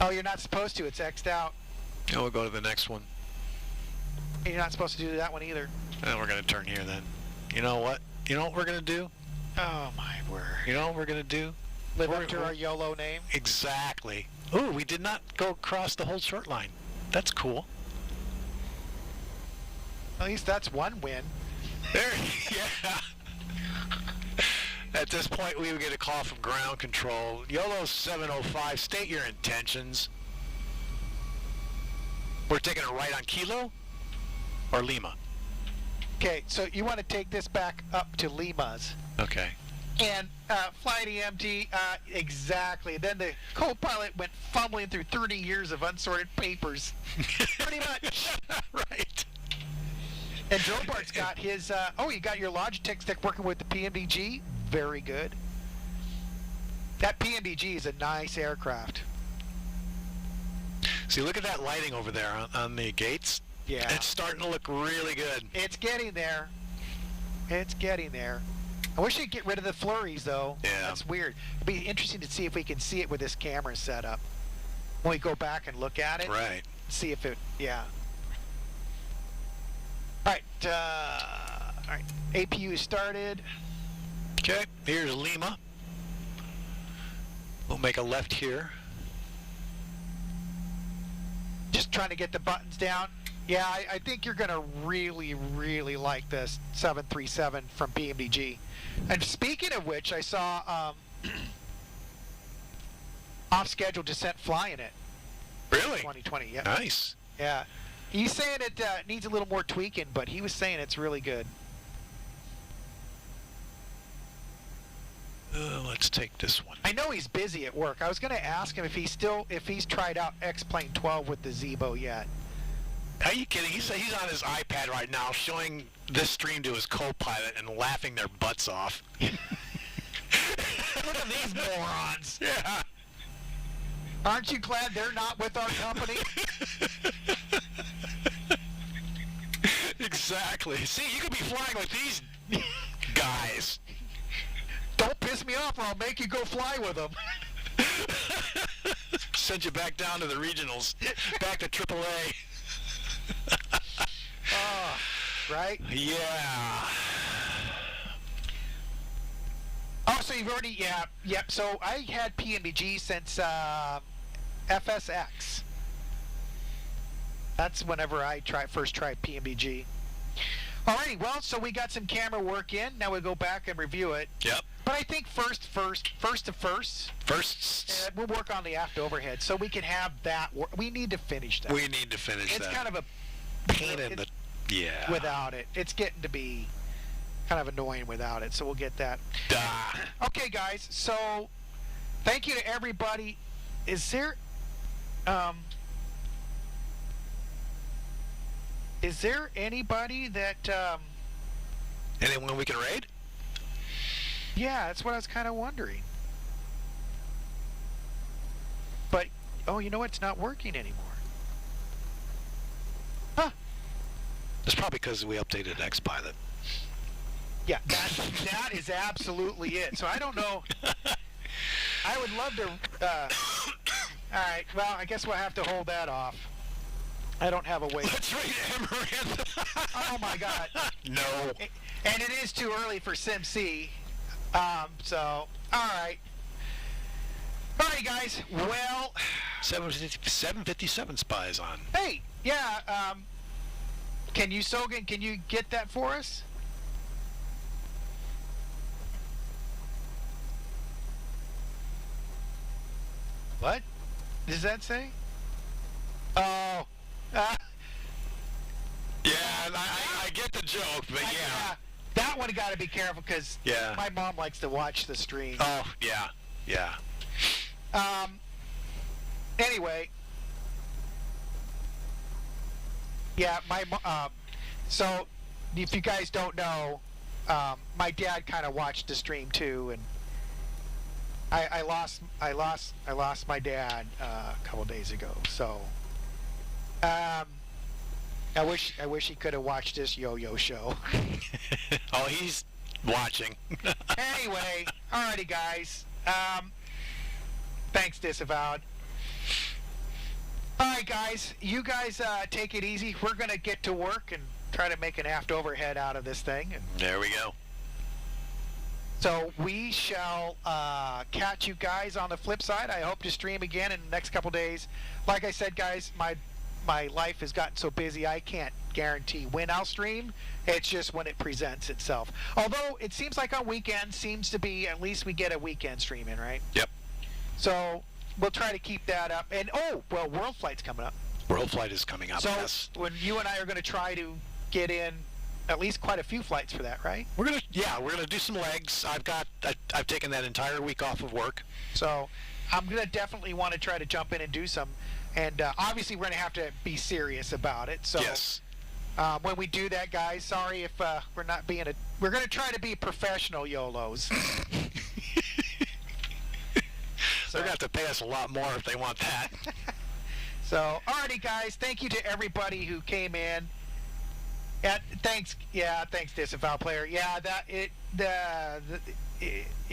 Oh, you're not supposed to. It's X'd out. And we'll go to the next one. And you're not supposed to do that one either. And we're going to turn here then. You know what? You know what we're going to do? Oh, my word. You know what we're going to do? Live up to our YOLO name. Exactly. Ooh, we did not go across the whole short line. That's cool. At least that's one win. There, yeah. At this point, we would get a call from ground control. YOLO 705, state your intentions. We're taking a right on Kilo or Lima? Okay, so you want to take this back up to Lima's. Okay. And flight EMT, exactly. Then the co-pilot went fumbling through 30 years of unsorted papers. Pretty much. Right. And Jobart's got his, you got your Logitech stick working with the PMDG? Very good. That PMDG is a nice aircraft. See, look at that lighting over there on the gates. Yeah. It's starting to look really good. It's getting there. It's getting there. I wish you'd get rid of the flurries, though. Yeah. That's weird. It'd be interesting to see if we can see it with this camera set up. When we go back and look at it. Right. See if it, yeah. All right, APU started. Okay, here's Lima. We'll make a left here. Just trying to get the buttons down. Yeah, I think you're going to really, really like this 737 from PMDG. And speaking of which, I saw off-schedule descent flying it. Really? 2020, yeah. Nice. Yeah. He's saying it needs a little more tweaking, but he was saying it's really good. Let's take this one. I know he's busy at work. I was going to ask him if he's tried out X-Plane 12 with the Zibo yet. Are you kidding? He's on his iPad right now showing this stream to his co-pilot and laughing their butts off. Look at these morons. Yeah. Aren't you glad they're not with our company? Exactly. See, you could be flying with these guys. Don't piss me off or I'll make you go fly with them. Send you back down to the regionals. Back to AAA. Oh, right? Yeah. Oh, so you've already, yeah, yep. So I had PMDG since FSX. That's whenever I first tried PMDG. Alrighty, well, so we got some camera work in. Now we'll go back and review it. Yep. But I think first, we'll work on the aft overhead so we can have that. We need to finish that. We need to finish that. It's kind of a pain in the... Yeah. Without it. It's getting to be kind of annoying without it, so we'll get that. Duh. Okay, guys, so thank you to everybody. Is there... is there anybody that? Anyone we can raid? Yeah, that's what I was kind of wondering. But oh, you know what? It's not working anymore. Huh? It's probably because we updated XPilot. Yeah, that is absolutely it. So I don't know. I would love to. All right. Well, I guess we'll have to hold that off. I don't have a way. Let's raid Amaranth. Oh my God. No. And it is too early for SimC. So all right. All right, guys. Well, 757 spies on. hey, yeah. Can you, Sogan? Can you get that for us? What does that say? Oh. Yeah, I get the joke, but yeah. That one got to be careful because Yeah. my mom likes to watch the stream. Oh, yeah. Yeah. Anyway. Yeah, so if you guys don't know, my dad kind of watched the stream too, and I lost my dad a couple days ago. So I wish he could have watched this yo-yo show. Oh, he's watching. Anyway, alrighty guys. Thanks, Disavowed. Alright guys, you guys take it easy. We're gonna get to work and try to make an aft overhead out of this thing. And There we go. so we shall catch you guys on the flip side. I hope to stream again in the next couple days. Like I said, guys, my life has gotten so busy I can't guarantee when I'll stream. It's just when it presents itself. Although it seems like on weekends seems to be at least we get a weekend stream in, right? Yep. So we'll try to keep that up. And World Flight's coming up. World Flight is coming up. So Yes. when you and I are going to try to get in at least quite a few flights for that, right? We're gonna do some legs. I've taken that entire week off of work. So I'm going to definitely want to try to jump in and do some. And obviously we're going to have to be serious about it. So Yes. when we do that, guys, sorry if we're not being we're going to try to be professional YOLOs. They're gonna have to pay us a lot more if they want that. So, alrighty, guys. Thank you to everybody who came in. Thanks, Disavow Player. Yeah, it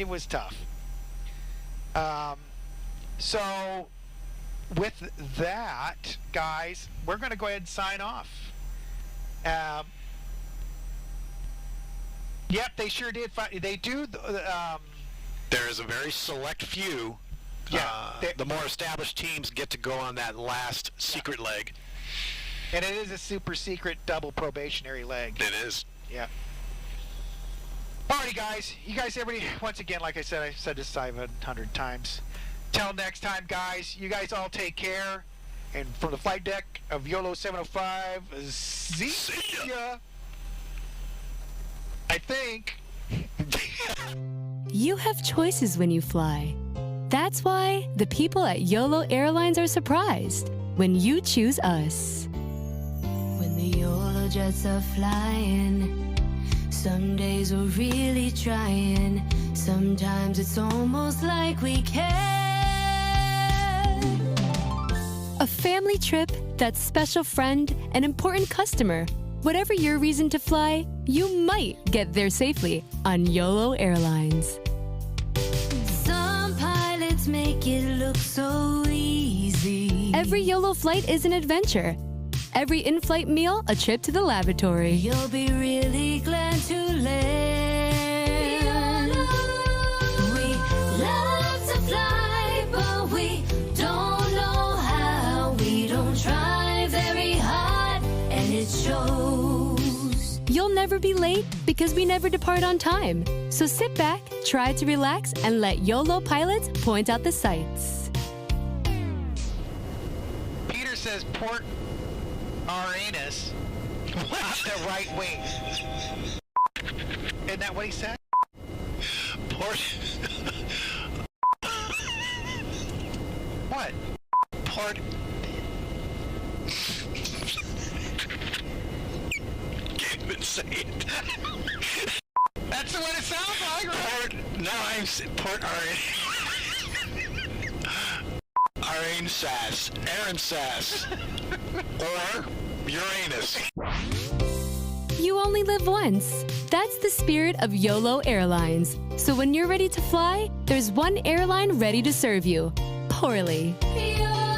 was tough. So, with that, guys, we're going to go ahead and sign off. Yep, they sure did. They do. There is a very select few. Yeah, the more established teams get to go on that last secret leg. And it is a super secret double probationary leg. It is. Yeah. Alrighty, guys. You guys, everybody, once again, like I said this 700 times. Till next time, guys. You guys all take care. And from the flight deck of YOLO 705, see ya. I think. You have choices when you fly. That's why the people at YOLO Airlines are surprised when you choose us. When the YOLO jets are flying, some days we're really trying. Sometimes it's almost like we care. A family trip, that special friend, an important customer. Whatever your reason to fly, you might get there safely on YOLO Airlines. Make it look so easy. Every YOLO flight is an adventure. Every in-flight meal, a trip to the lavatory. You'll be really glad to land. We love to fly, but we don't know how. We don't try very hard, and it shows. You'll never be late because we never depart on time. So sit back, try to relax, and let YOLO pilots point out the sights. Peter says port our anus, not the right wing. Isn't that what he said? Port. What? Port. say it. That's what it sounds like, right? Port Arane Sass, Aaron Sass, or Uranus. You only live once. That's the spirit of YOLO Airlines. So when you're ready to fly, there's one airline ready to serve you. Poorly. YOLO!